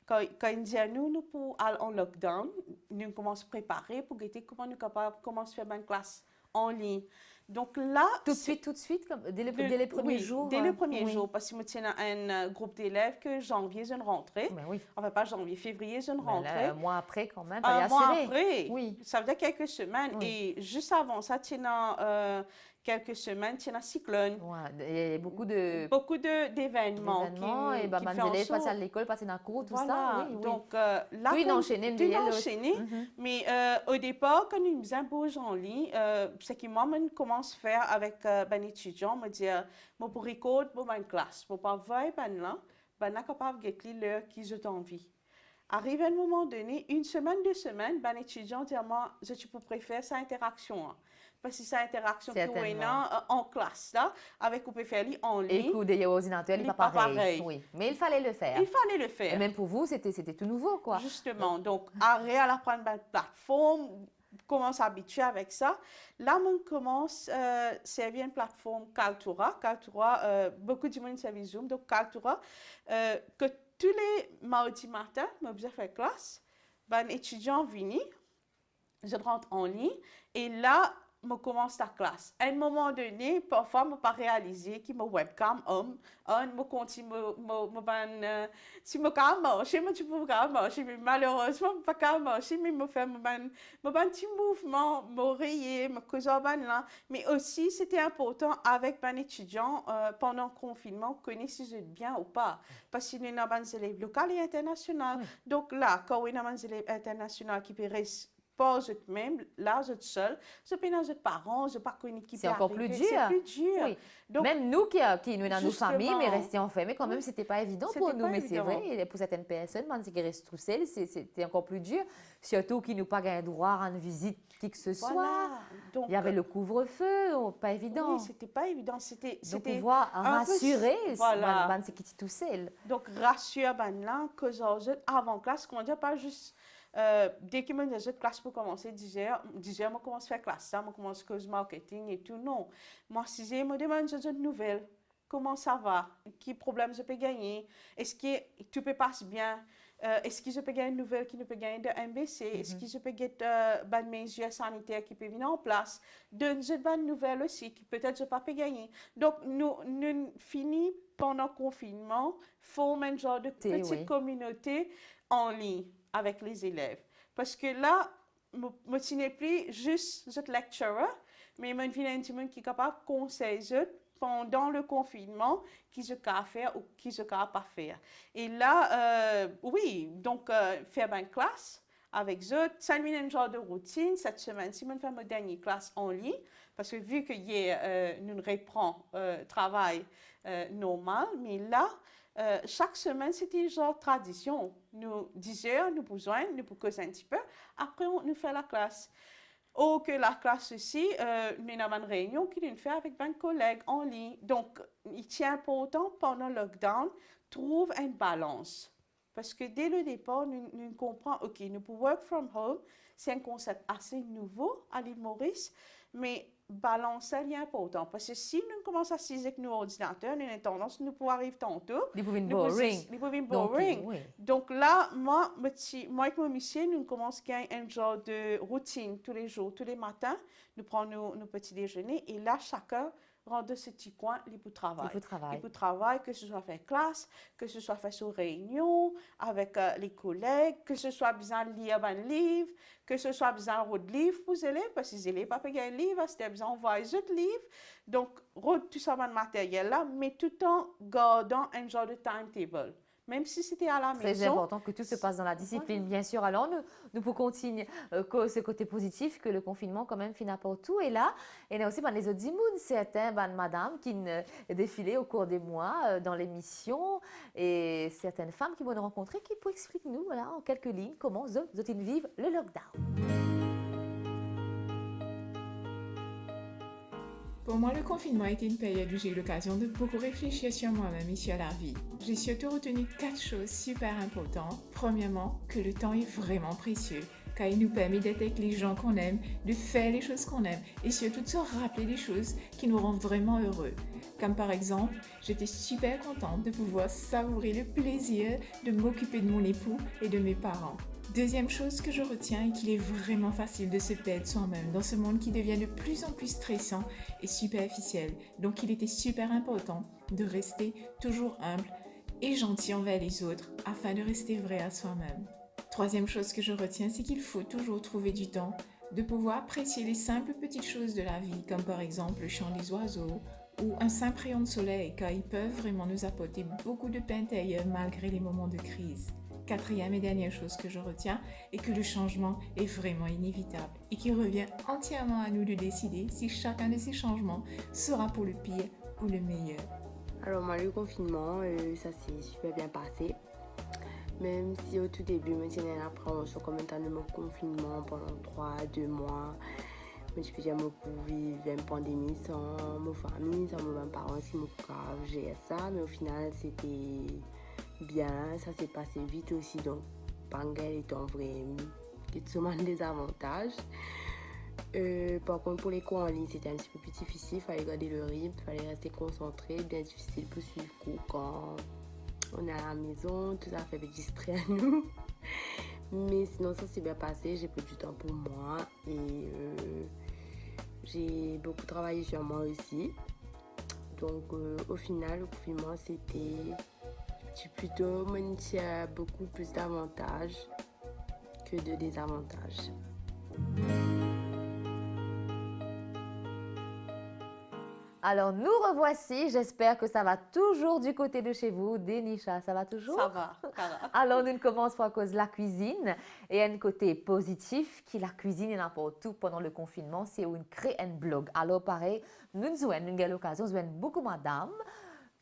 quand ils disent à nous, nous pour aller en lockdown, nous commençons à préparer pour guetter comment nous sommes capables de commencer à faire une classe en ligne. Donc là, Tout de suite, dès les premiers oui, jours? dès le premier oui. jour, parce que nous tiens un groupe d'élèves que janvier, je ne rentrais. Ben oui. Enfin, pas janvier, février, je ne Ben là, rentrais. un mois après, quand même, Un fallait mois assurer. après, Oui. ça veut dire quelques semaines. Oui. Et juste avant ça, quelques semaines, il y a un cyclone. Ouais, il y a beaucoup d'événements qui et ben, les élèves passent à l'école, passent dans le cours, tout ça. Oui, oui. Donc, là, tout est enchaîné. Mais au départ, quand nous faisons un bouge en ligne, c'est que moi, je commence à faire avec un étudiant, me dire, je pour record pour ma classe, pour pas voir là capable de gagner l'heure qu'ils ont envie. Arrive un moment donné, une semaine, 2 semaines, ben étudiant dit à moi, je préfère cette interaction. Hein. Parce que c'est interaction qu'on a en classe, là, avec on peut faire en ligne. Écoutez, ordinateur, il n'est pas pareil. Oui, mais il fallait le faire. Il fallait le faire. Et même pour vous, c'était tout nouveau, quoi. Justement. Donc, arrêt à apprendre une plateforme, commence à s'habituer avec ça. Là, on commence à servir une plateforme Kaltura. Kaltura, beaucoup de monde servent Zoom. Donc, Kaltura, que tous les mardis matin, je fais classe, ben, étudiant venu, je rentre en ligne et là, je commence la classe. À un moment donné, parfois, je n'ai pas réalisé que mon webcam je continue, si je peux marcher, je peux marcher, mais malheureusement, je ne peux pas marcher, mais je fais un petit mouvement, je réveille, je cause là. Mais aussi, c'était important avec mes étudiants pendant le confinement, connaître si je bien ou pas. Parce que nous avons des élèves locaux et internationaux. Oui. Donc là, quand on a des élèves internationaux qui peuvent pas eux-mêmes, là, eux seuls, je peux dans eux parents, je pas connaître qui. C'est encore plus dur. C'est plus dur. Oui. Donc, même nous qui nous dans nos familles, mais rester enfermés, quand même, c'était pas évident pour nous. Mais c'est vrai, et pour certaines personnes, qui restent tout seuls, c'était encore plus dur. Surtout qu'ils n'ont pas le droit à une visite qui que ce soit. Donc, il y avait le couvre-feu, pas évident. Oui, c'était pas évident. C'était pouvoir rassurer ceux qui étaient tout seuls. Donc, rassurer là que avant classe, comment dire, pas juste. Dès que je classe pour commencer, 10h, je commence à faire classe, je commence à faire marketing et tout. Non. Moi, 6h, je me demande de nouvelles. Comment ça va? Quels problèmes je peux gagner? Est-ce que tout peut passer bien? Est-ce que je peux gagner une nouvelle qui ne peut gagner de MBC? Est-ce que je peux gagner des mesures sanitaires qui peuvent venir en place? De bonnes nouvelles aussi, qui peut-être je ne peux pas gagner. Donc, nous finissons pendant le confinement, former un genre de petite communauté en ligne avec les élèves. Parce que là, je ne suis plus juste un lecturer, mais je suis un monde qui est capable de conseiller pendant le confinement qui se peut faire ou qui se peut pas faire. Et là, oui, donc faire une classe avec eux, ça devient un genre de routine. Cette semaine, si je fais ma dernière classe en ligne, parce que vu que hier, nous reprenons travail normal, mais là, chaque semaine, c'était genre tradition. Nous, 10 heures, nous besoin, nous pouvons causer un petit peu. Après, nous fait la classe. Ou que la classe aussi, nous avons une réunion qui nous fait avec 20 collègues en ligne. Donc, il est important, pendant le lockdown, trouve une balance. Parce que dès le départ, nous comprenons, OK, nous pouvons work from home. C'est un concept assez nouveau à l'île Maurice, mais balancer est important. Parce que si nous commençons à s'utiliser avec nos ordinateurs, nous avons tendance, nous pouvons arriver tantôt. Ils peuvent être boring. Donc là, moi avec mon monsieur, nous commençons à gagner un genre de routine tous les jours, tous les matins. Nous prenons nos petits déjeuners et là, chacun rentre de ce petit coin, il peut travailler. Il peut travailler, que ce soit fait classe, que ce soit fait sur réunion, avec les collègues, que ce soit besoin de lire un livre, que ce soit besoin de livre pour les élèves, parce que les élèves n'ont pas un livre, c'était besoin d'envoyer d'autres livres. Donc, tout ça, le matériel-là, mais tout en gardant un genre de timetable. Même si c'était à la maison. Très important que tout se passe dans la discipline, bien sûr. Alors, nous pouvons continuer ce côté positif que le confinement, quand même, finit n'importe où. Et là, il y a aussi les autres immunes, certains, madame, qui défilaient au cours des mois dans l'émission. Et certaines femmes qui vont nous rencontrer, qui peuvent expliquer nous, voilà, en quelques lignes, comment ils vivent le lockdown. Pour moi, le confinement a été une période où j'ai eu l'occasion de beaucoup réfléchir sur moi-même et sur la vie. J'ai surtout retenu 4 choses super importantes. Premièrement, que le temps est vraiment précieux. car il nous permet d'être avec les gens qu'on aime, de faire les choses qu'on aime et surtout de se rappeler des choses qui nous rendent vraiment heureux. Comme par exemple, j'étais super contente de pouvoir savourer le plaisir de m'occuper de mon époux et de mes parents. Deuxième chose que je retiens est qu'il est vraiment facile de se perdre soi-même dans ce monde qui devient de plus en plus stressant et superficiel. Donc il était super important de rester toujours humble et gentil envers les autres afin de rester vrai à soi-même. Troisième chose que je retiens, c'est qu'il faut toujours trouver du temps de pouvoir apprécier les simples petites choses de la vie, comme par exemple le chant des oiseaux ou un simple rayon de soleil, car ils peuvent vraiment nous apporter beaucoup de paix intérieure malgré les moments de crise. Quatrième et dernière chose que je retiens est que le changement est vraiment inévitable et qu'il revient entièrement à nous de décider si chacun de ces changements sera pour le pire ou le meilleur. Alors moi, le confinement, ça s'est super bien passé. Même si au tout début, je tenais à prendre comme un temps de mon confinement pendant 3-2 mois. Je peux dire que je vivre une pandémie sans ma famille, sans mes parents, si je gérer ça. Mais au final, c'était bien, ça s'est passé vite aussi. Donc, Pangal est en vrai, il y a souvent des avantages. Par contre, pour les cours en ligne, c'était un petit peu plus difficile. Il fallait garder le rythme, il fallait rester concentré. Bien difficile pour suivre cours quand on est à la maison. Tout ça fait distraire nous. Mais sinon, ça s'est bien passé. J'ai pris du temps pour moi. Et j'ai beaucoup travaillé sur moi aussi. Donc, au final, le confinement, c'était plutôt beaucoup plus d'avantages que de désavantages. Alors, nous revoici. J'espère que ça va toujours du côté de chez vous. Dénisha, ça va toujours? Ça va, ça va. Alors, nous commençons à cause de la cuisine. Et un côté positif, qui la cuisine est n'importe tout pendant le confinement, c'est où on crée un blog. Alors, pareil, nous avons une occasion, nous avons beaucoup de madame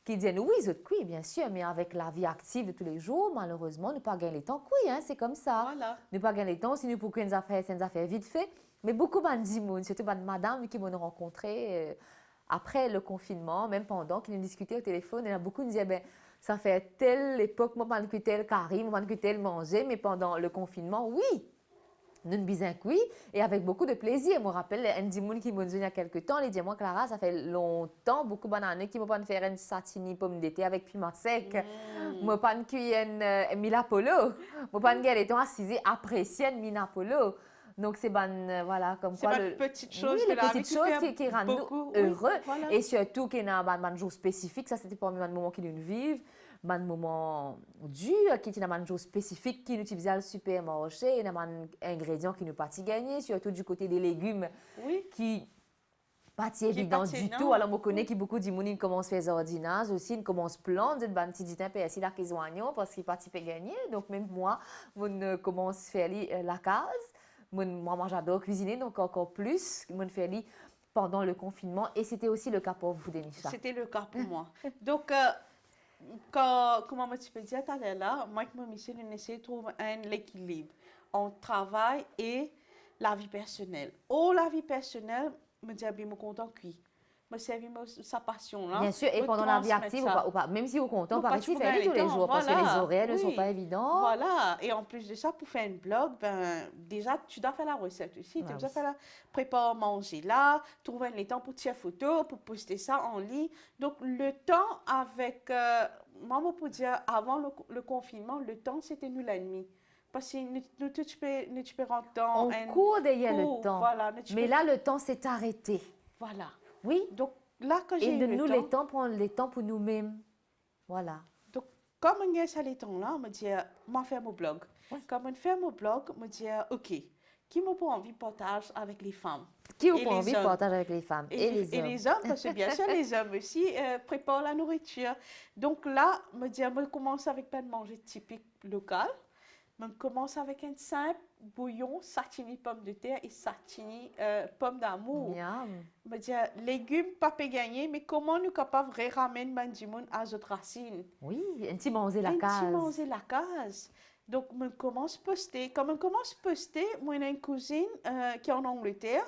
qui disent oui, ils cuit, bien sûr, mais avec la vie active de tous les jours, malheureusement, nous pas gagner le temps cuit, hein, c'est comme ça. Voilà. Nous pas gagner le temps, si nous pour qu'une affaire, c'est une affaire vite fait. Mais beaucoup de surtout de madame qui m'ont rencontré après le confinement, même pendant qu'ils nous discutaient au téléphone, il y en a beaucoup qui disaient ben, ça fait telle époque, moi, je ne tel carré, moi, je tel manger, mais pendant le confinement, oui, nous ne bisons cuit et avec beaucoup de plaisir. Je me rappelle, Andy Moon qui m'a dit il y a quelques temps, il dit moi, Clara, ça fait longtemps, beaucoup d'années qui m'ont pas fait une satini pomme d'été avec piment sec. Moi, pas une cuillère Milapolo. Moi, pas une galette assise appréciée une Minapolo. Donc, c'est voilà, comme C'est quoi. les petites choses oui, les petites choses qui rendent nous heureux. Oui, voilà. Et surtout, qu'il y a un jour spécifique. Ça, c'était parmi les moments qui nous vivent. Un moment dur, qui est un jour spécifique qui nous utilisent au supermarché. Il y a un ingrédient qui nous pas gagner, surtout du côté des légumes Oui. qui pas évident du tout. Alors, je connais qui beaucoup de gens commencent à faire des ordinages aussi, ils commencent à planter des petits temps et là qu'ils ont un parce qu'ils participent à gagner. Donc, même moi, je commence à faire la case. Moi, j'adore cuisiner, donc encore plus. Je fais pendant le confinement. Et c'était aussi le cas pour vous, Dénisha. C'était le cas pour moi. Donc, comment tu peux dire tout à l'heure là, moi et mon mission, on essaie de trouver un équilibre entre travail et la vie personnelle. La vie personnelle, je dis bien, je suis content cuit. Je servis sa passion là. Bien sûr, et pendant la vie active, ou pas, même si vous êtes content, pas ici, faire tous les jours, parce que les horaires ne sont pas évidents. Voilà, et en plus de ça, pour faire un blog, ben, déjà, tu dois faire la recette aussi. Tu dois faire la préparer manger là, trouver les temps pour tirer photo, pour poster ça en ligne. Donc, le temps avec, moi, pour dire, avant le confinement, le temps, c'était nous l'ennemi. Parce que tu peux rentrer dans on court derrière le temps. Voilà, mais là, le temps s'est arrêté. Voilà. Oui. Donc, là, quand j'ai eu le temps, prendre le temps pour nous-mêmes. Voilà. Donc, comme on a ça les temps-là, on me dit, moi, faire mon blog. Oui. Comme on fait mon blog, on me dit, OK, qui m'a pas envie de partager avec les femmes? Qui n'a pas envie de partager avec les femmes et les hommes? Et les hommes, parce que bien sûr, les hommes aussi préparent la nourriture. Donc là, on me dit, on commence avec pas de manger typique local. On commence avec un simple bouillon, satini pomme de terre et satini pomme d'amour. Je me dis, légumes, pas gagner, mais comment nous sommes capables de ramener Mandimoun à notre racine? Oui, un petit manger la case. Un petit manger la case. Donc, je commence à poster. Comme je commence à poster, moi, j'ai une cousine qui est en Angleterre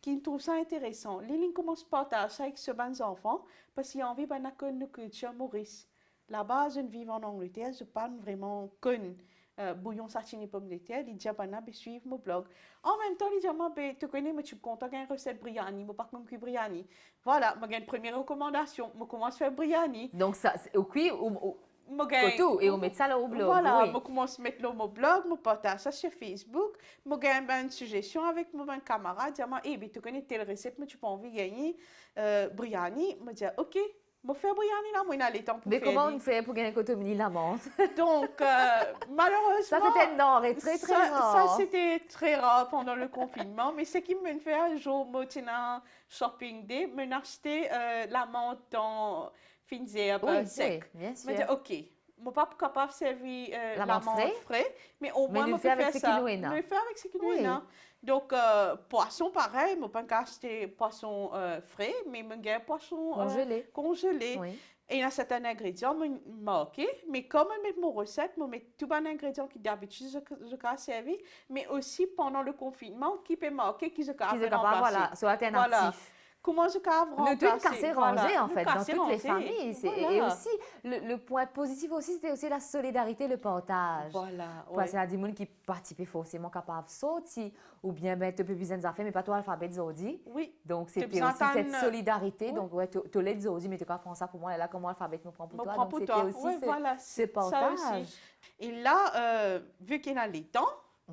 qui trouve ça intéressant. Lily commence à partager ça avec ses enfants parce qu'il a envie de connaître la culture Maurice. Là-bas, je vis en Angleterre, je parle vraiment connu. bouillon sardine et pommes de terre, il dit à Bana, suivre mon blog. En même temps, il dit à moi, tu connais, mais tu me comptes une recette biryani, moi par contre, biryani. Voilà, j'ai une première recommandation, je commence à faire biryani. Donc, ça, oui, et on met ça là au blog. Voilà, oui. je commence à mettre là mon blog, je partage ça sur Facebook, je gagne une suggestion avec mon camarade, je dis, hey, tu connais telle recette, mais tu peux envie de gagner biryani. Je dis, ok. Je fais biryani là, moi, il a le temps pour mais faire. comment on fait pour gagner cotomini la menthe? Donc, malheureusement. Ça, c'était une denrée très, très rare. Ça, c'était très rare pendant le confinement. Mais ce qui me fait un jour, moi, un shopping day, me acheter la menthe dans Finzerbe sec. Oui, bien sûr. Je me dis, OK, je ne suis pas capable de servir la menthe frais, mais au moins, je je peux faire ça. Je le fais avec ce qu'il y a. Donc, poisson, pareil, je ne peux pas acheter poisson frais, mais je gagne poisson congelé. Oui. Et il y a certains ingrédients marqués, mais comme je mets mon recette, je mets tous les ingrédients qui d'habitude je peux servir, mais aussi pendant le confinement, qui peut marquer, qui je peux remplacer. Voilà, soit alternatif. Voilà. Comment je peux remplacer. Nous tous casser rangé, en fait, dans toutes les familles. Voilà. Et aussi, le point positif aussi, c'était aussi la solidarité, le partage. Voilà. Parce qu'il y a des gens qui participent forcément capables de sortir, ou bien tu peux plus affaires, mais pas toi l'alphabet d'aujourd'hui. Oui. Donc, c'était aussi cette solidarité. Donc, ouais, tu l'as d'aujourd'hui, mais tu peux faire ça pour moi, et là, comment l'alphabet me prend pour toi. Donc, c'était aussi ce partage. Et là, vu qu'il y a les temps,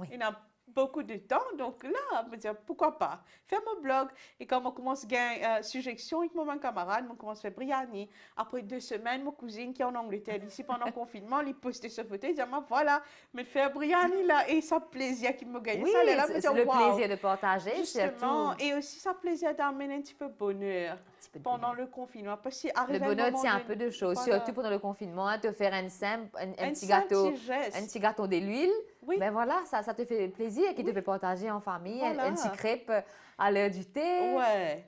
il y a beaucoup de temps, donc là, je me dis, pourquoi pas faire mon blog. Et quand on commence à gagner suggestion avec mon camarade, on commence à faire biryani. Après 2 semaines, mon cousine qui est en Angleterre, ici pendant le confinement, il postait ce photo, il dit, voilà, me faire biryani là, et ça plaisir qu'il me gagne. Oui, c'est le plaisir de partager, justement, surtout. et aussi ça plaisir d'amener un petit peu de bonheur pendant le confinement. Parce que le bonheur tient un peu de choses, surtout pendant le confinement, te faire un petit gâteau de l'huile. Oui. Ben voilà, ça te fait plaisir, qui te fait partager en famille, un petit crêpe à l'heure du thé,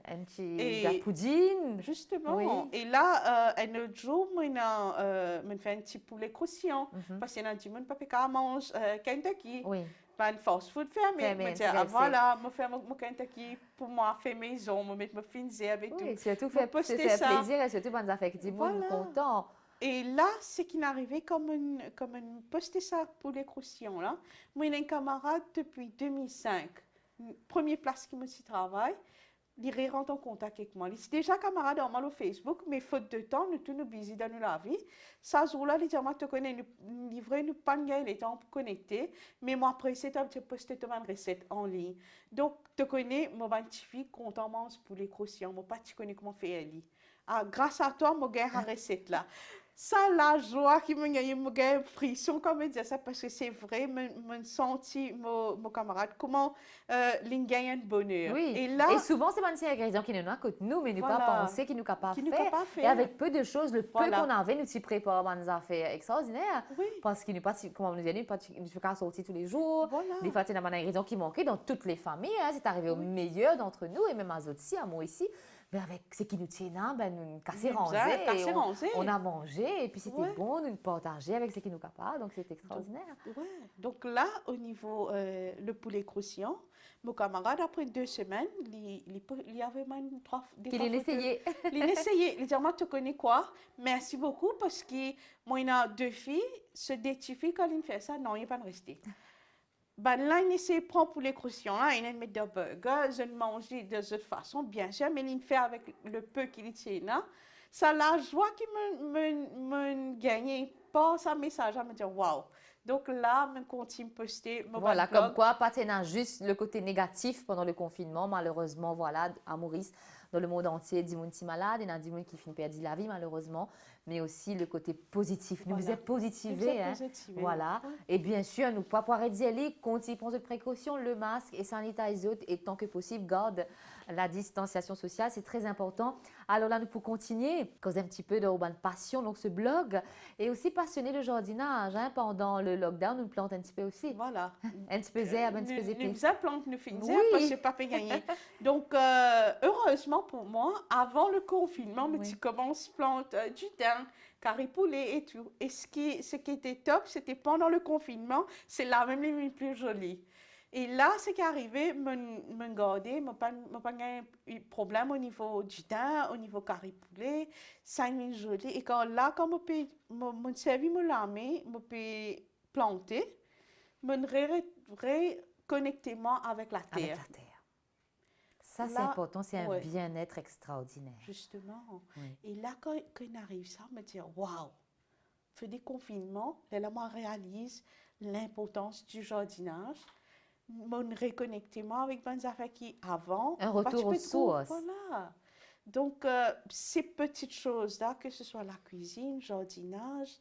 un petit poudine. Justement. Oui. Et là, un autre jour, je fais un petit poulet croustillant. Parce qu'il y a des gens qui mangent Kentucky. Oui. Pas une fast food fermé. Voilà, je fais mon Kentucky pour moi, faire maison, je mets mes fins avec tout. Oui, surtout faire plaisir et surtout bonnes affectives, content. Et là, ce qui m'est arrivé, comme une posté ça pour les croustillants, là, moi, j'ai un camarade depuis 2005, première place qui me travaille, il rentre en contact avec moi. Il est déjà camarade normal au Facebook, mais faute de temps, nous tous nous busy dans la vie. Ça jour-là, il dit, moi, tu connais, nous livrer, nous pas gagner le temps pour connecter, mais moi, après, c'est un petit posté une recette en ligne. Donc, tu connais, moi, je suis content pour les croustillants, moi, pas tu connais comment faire elle. Ah, grâce à toi, je gagne la recette là. Ça, la joie qui me gagne, je gagne frisson quand je dis ça, parce que c'est vrai, je senti mon camarade, comment il gagne un bonheur. Oui, et souvent, c'est un ingrédient qui nous a côté nous, mais nous pas pensé, qui nous capable de faire. Et avec peu de choses, le peu qu'on avait, nous s'y préparons des affaires extraordinaires. Oui. Parce qu'il n'est pas, comme on nous dit, il ne fait pas sortir tous les jours. Voilà. Des fois, il y a un ingrédient qui manquait dans toutes les familles. Hein. C'est arrivé au meilleur d'entre nous, et même à autres aussi, à moi ici. Mais avec ce qui nous tient là, nous casser rangé, on a mangé, et puis c'était bon, nous partager avec ce qui nous capable, donc c'est extraordinaire. Donc là, au niveau le poulet croustillant, mon camarade, après 2 semaines, il y avait même Il l'a essayé. Il l'a essayé. Il dit, moi, tu connais quoi? Merci beaucoup, parce que moi, il y a 2 filles, se détifient quand il fait ça, non, il n'est pas resté. Ben là, il essaie de prendre pour les croustillants. Là, il met des burgers, je mange de cette façon, bien sûr, mais il fait avec le peu qu'il tient là. Ça, la joie qui me gagne, passe un message à me dire waouh. Donc là, je continue de poster mon Voilà, blog. comme quoi, pas tenir juste le côté négatif pendant le confinement, malheureusement, voilà, à Maurice, dans le monde entier, il y a des gens malades, il y a des gens qui finissent perdre la vie, malheureusement, mais aussi le côté positif. Nous vous êtes positivés, hein, voilà. Et bien sûr, nous pas pouvoir dire, continuez prendre de précautions, le masque et sanitiser, et tant que possible, garde la distanciation sociale, c'est très important. Alors là, nous pouvons continuer, causer un petit peu de passion, donc ce blog, et aussi passionné le jardinage, hein, pendant le lockdown, nous plantons un petit peu aussi. Voilà. Un petit peu d'herbe, un petit peu d'épices. Nous plantons, nous finissons, parce que je n'ai pas fait gagner. Donc, heureusement pour moi, avant le confinement, je commence à planter du thym, carré poulet et tout. Et ce qui était top, c'était pendant le confinement, c'est là même les plus jolies. Et là, ce qui est arrivé, me garder, je n'ai pas eu de problème au niveau du thym, au niveau carré poulet, ça est joli. Et quand je peux servir mon lamé, je peux planter. me reconnecter avec la Avec terre. la terre. Ça, c'est Là, important, c'est un ouais. bien-être extraordinaire. Justement. Oui. Et là, quand on arrive ça, me dire, waouh, fait des confinements, là, moi, réalise l'importance du jardinage, mon reconnectement avec bonnes affaires qui avant. Un retour aux sources. Voilà. Donc, ces petites choses-là, que ce soit la cuisine, jardinage,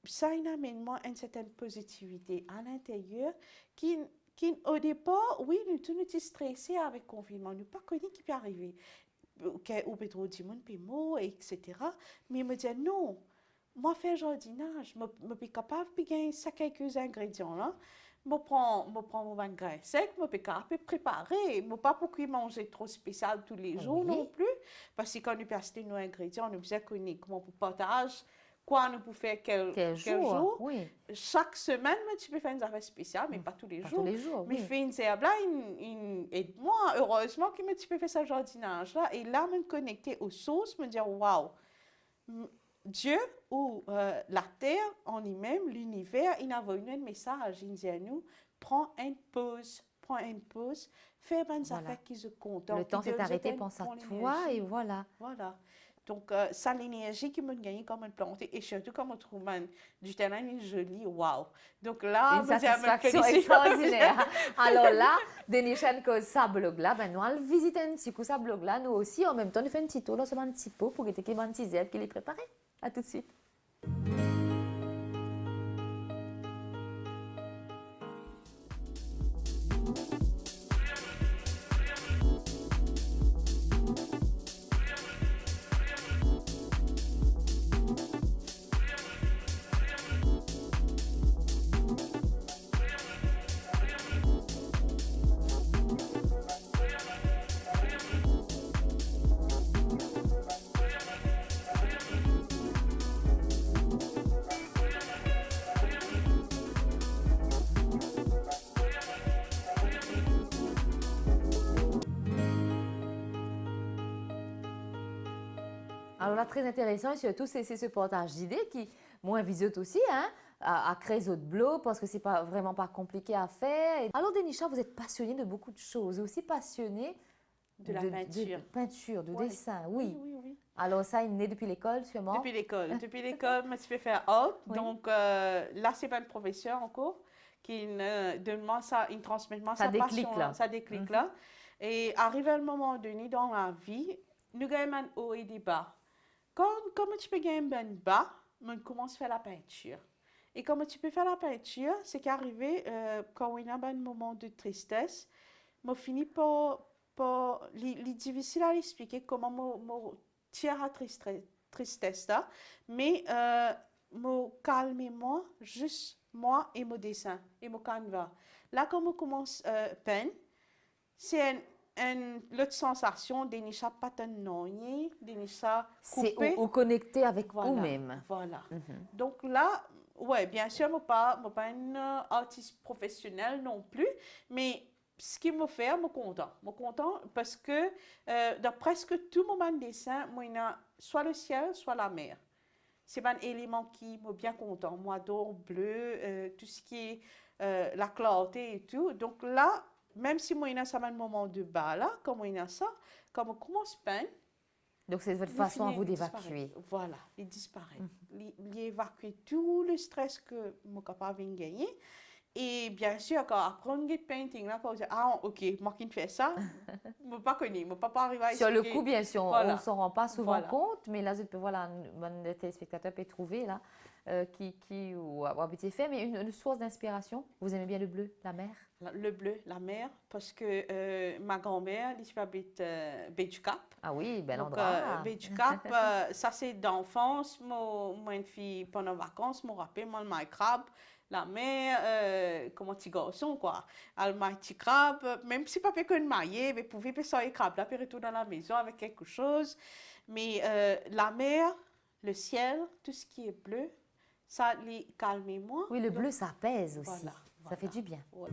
ça amène moi une certaine positivité à l'intérieur qui au départ, oui, nous tous nous étions stressés avec le confinement, nous pas connu qui peut arriver. Ou peut-être du monde, puis moi, etc. Mais il me dit non, moi, faire jardinage, je suis capable de gagner quelques ingrédients là. Je prends mon grain sec, je suis capable de préparer. Je ne pas pour manger trop spécial tous les jours Oui. non plus. Parce que quand nous acheter nos ingrédients, nous besoin comment pour partager, quoi nous pouvons faire quel jour. Oui. Chaque semaine, tu peux faire une affaire spéciale, mais pas tous les Pas jours. tous les jours, Mais oui. fais une herbe là, aide-moi. Heureusement que tu peux faire ce jardinage là. Et là, me connecter aux sources, me dire waouh, Dieu ou la terre en lui-même, l'univers, il a envoyé un message. Il dit à nous, prends une pause, fais bonnes Voilà. affaires qui se contentent. Le temps s'est arrêté, pense à toi et voilà. Voilà. Donc, ça, l'énergie qui me gagne comme une plante et surtout comme on trouve du terrain joli, wow. Donc là, Une satisfaction extraordinaire. Alors là, Denisha cause sa blog là, ben nous allons visiter un petit coup sa blog là, nous aussi, en même temps, nous faisons un petit tour dans ce petit pot pour que tu aies un petit herbes qu'il est préparé. À tout de suite. Alors là, très intéressant, et surtout, c'est ce partage d'idées qui, moi, visite aussi, hein, à créer d'autres blogs, parce que c'est pas vraiment pas compliqué à faire. Alors, Denisha, vous êtes passionnée de beaucoup de choses, aussi passionnée de la peinture. De peinture, de Ouais. dessin, oui. Oui. Alors, ça, il est né depuis l'école, sûrement? Depuis l'école. Depuis l'école, je peux faire art. Oui. Donc, là, c'est pas une professeure encore qui donne ça, il transmet Ça sa déclic, passion. là. Ça déclic là. Et arrivé à un moment donné dans la vie, nous gagnons un haut et des bas. Comme tu peux gagner un bas, on commence à faire la peinture. Et comme tu peux faire la peinture, c'est qu'arrivé, quand il y a un moment de tristesse, je finis par il est difficile à expliquer comment je tire à tristesse là, mais je calme moi, juste moi et mon dessin et mon canevas. Là, quand je commence à peindre, c'est l'autre sensation d'énicha patonnée, d'énicha C'est coupé. ou connecter avec Voilà, vous-même. Voilà. Mhm. Donc là, ouais, bien sûr, je ne suis pas une artiste professionnelle non plus, mais ce qui me fait, je suis content. Je suis content parce que dans presque tout mon dessin, moi, il y a soit le ciel, soit la mer. C'est un élément qui me bien content. Moi, j'adore bleu, tout ce qui est la clarté et tout. Donc là, même si moi, il y a un moment de bas là, comme il y a ça, quand on commence à peindre, Donc, c'est votre façon à vous d'évacuer. voilà, il disparaît. Il évacue tout le stress que je suis capable de gagner. Et bien sûr, quand apprendre le painting, là, quand on dit, ah, ok, moi qui fais ça, je ne pas connu, je ne pas arriver à Sur le expliquer. coup, bien sûr, Voilà. on ne s'en rend pas souvent Voilà. compte, mais là, voilà, mon téléspectateur peut trouver là, qui ou avoir été fait, mais une source d'inspiration. Vous aimez bien le bleu, la mer? Le bleu, la mer, parce que ma grand-mère, elle habite Baie du Cap. Ah oui, bel Donc, endroit. Baie du Cap, ça c'est d'enfance. Moi, une fille, pendant les vacances, je me rappelle, moi, le crabe, la mer, comme un petit garçon, quoi. Le petit crabe, même si papa ne maillé, mais pouvait passer le crabe là, puis retourner dans la maison avec quelque chose. Mais la mer, le ciel, tout ce qui est bleu, ça les calme moi. Oui, le Donc, bleu, ça pèse aussi. voilà, Ça fait du bien. Ouais.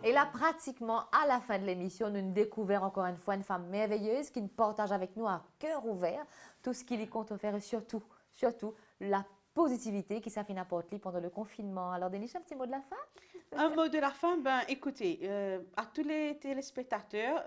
Et là, pratiquement à la fin de l'émission, nous avons découvert encore une fois une femme merveilleuse qui nous partage avec nous à cœur ouvert tout ce qu'il y compte faire et surtout la positivité qui s'affinent apporter pendant le confinement. Alors, Denisha, un petit mot de la fin? Un mot de la fin, écoutez, à tous les téléspectateurs,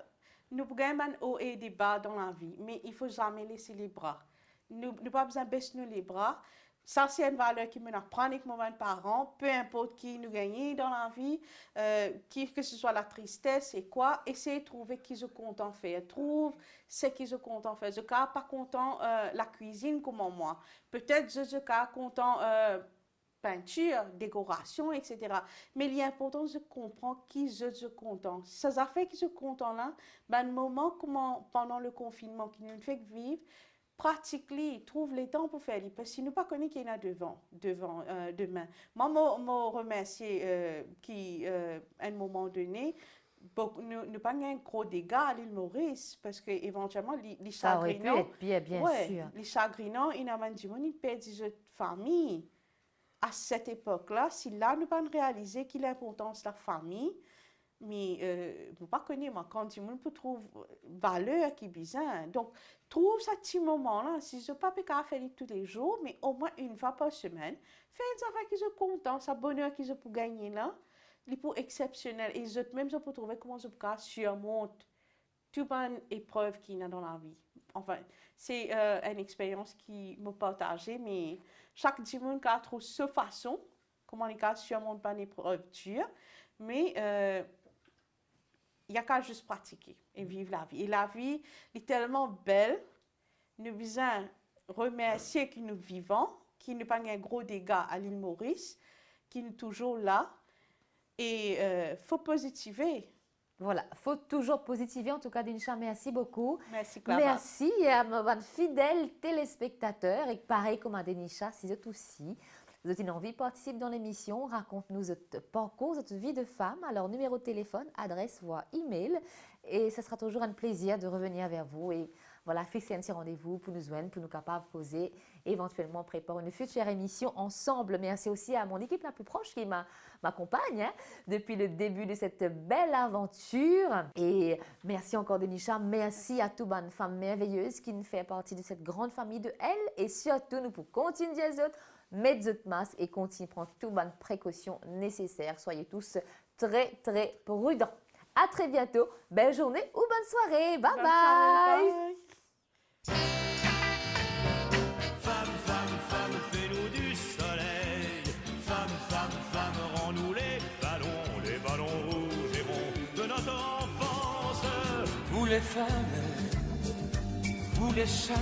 nous pouvons un haut et des bas dans la vie, mais il ne faut jamais laisser les bras. Nous n'avons pas besoin de baisser les bras. Ça, c'est une valeur qui me apprend avec mes parents, peu importe qui nous gagne dans la vie, que ce soit la tristesse et quoi, essayez de trouver qui se content faire. Trouve ce qui se content faire. Je ne suis pas content la cuisine comme moi. Peut-être je suis content peinture, décoration, etc. Mais il est important de comprendre qui je suis content. Ces affaires qui sont contents là, le moment comment, pendant le confinement qui nous fait vivre, pratique-les, trouve les temps pour faire les parce que nous pas connaît qu'il y en a demain. Moi, je remercie qui, à un moment donné, nous pas un gros dégâts à l'île Maurice parce que éventuellement les ça aurait pu être pire, bien sûr. Les chagrinants, il y a du monde, ils perdent des familles. À cette époque-là, si là, nous pas réaliser qu'il est important de la famille, mais vous pas connaître moi quand tu me trouve valeur qui bizarre donc trouve ce petit moment là si je pas faire tous les jours mais au moins une fois par semaine fais une affaire qui sont content ça bonheur qu'ils ont pour gagner là il pour exceptionnel et je même je pour trouver comment je peux surmonter toute une épreuve qu'il y a dans la vie enfin c'est une expérience qui me partagée mais chaque dimanche a trouvé sa façon comment il surmonte une épreuve dure mais il n'y a qu'à juste pratiquer et vivre la vie. Et la vie est tellement belle. Nous devons remercier que nous vivons, qu'il n'y a pas un gros dégât à l'île Maurice, qu'il est toujours là. Et il faut positiver. Voilà, il faut toujours positiver. En tout cas, Denisha, merci beaucoup. Merci, Clara. Merci à mes fidèles téléspectateurs. Et pareil comme à Denisha, si vous êtes aussi. Vous avez une envie de participer dans l'émission, raconte-nous votre parcours, votre vie de femme. Alors, numéro de téléphone, adresse, voix, email. Et ce sera toujours un plaisir de revenir vers vous et voilà, fixer un petit rendez-vous pour nous joindre, pour nous capables de poser, éventuellement préparer une future émission ensemble. Merci aussi à mon équipe la plus proche qui m'accompagne depuis le début de cette belle aventure. Et merci encore Denisha, merci à toutes les femmes merveilleuses qui nous font partie de cette grande famille de Elle. Et surtout, nous pour continuer les autres, mettre votre masque et continuer à prendre toutes les précautions nécessaires. Soyez tous très, très prudents. À très bientôt. Belle journée ou bonne soirée. Bye bye. Femme, femme, femme, fais-nous du soleil. Femme, femme, femme, rends-nous les ballons rouges et ronds de notre enfance. Vous les femmes, vous les charmes.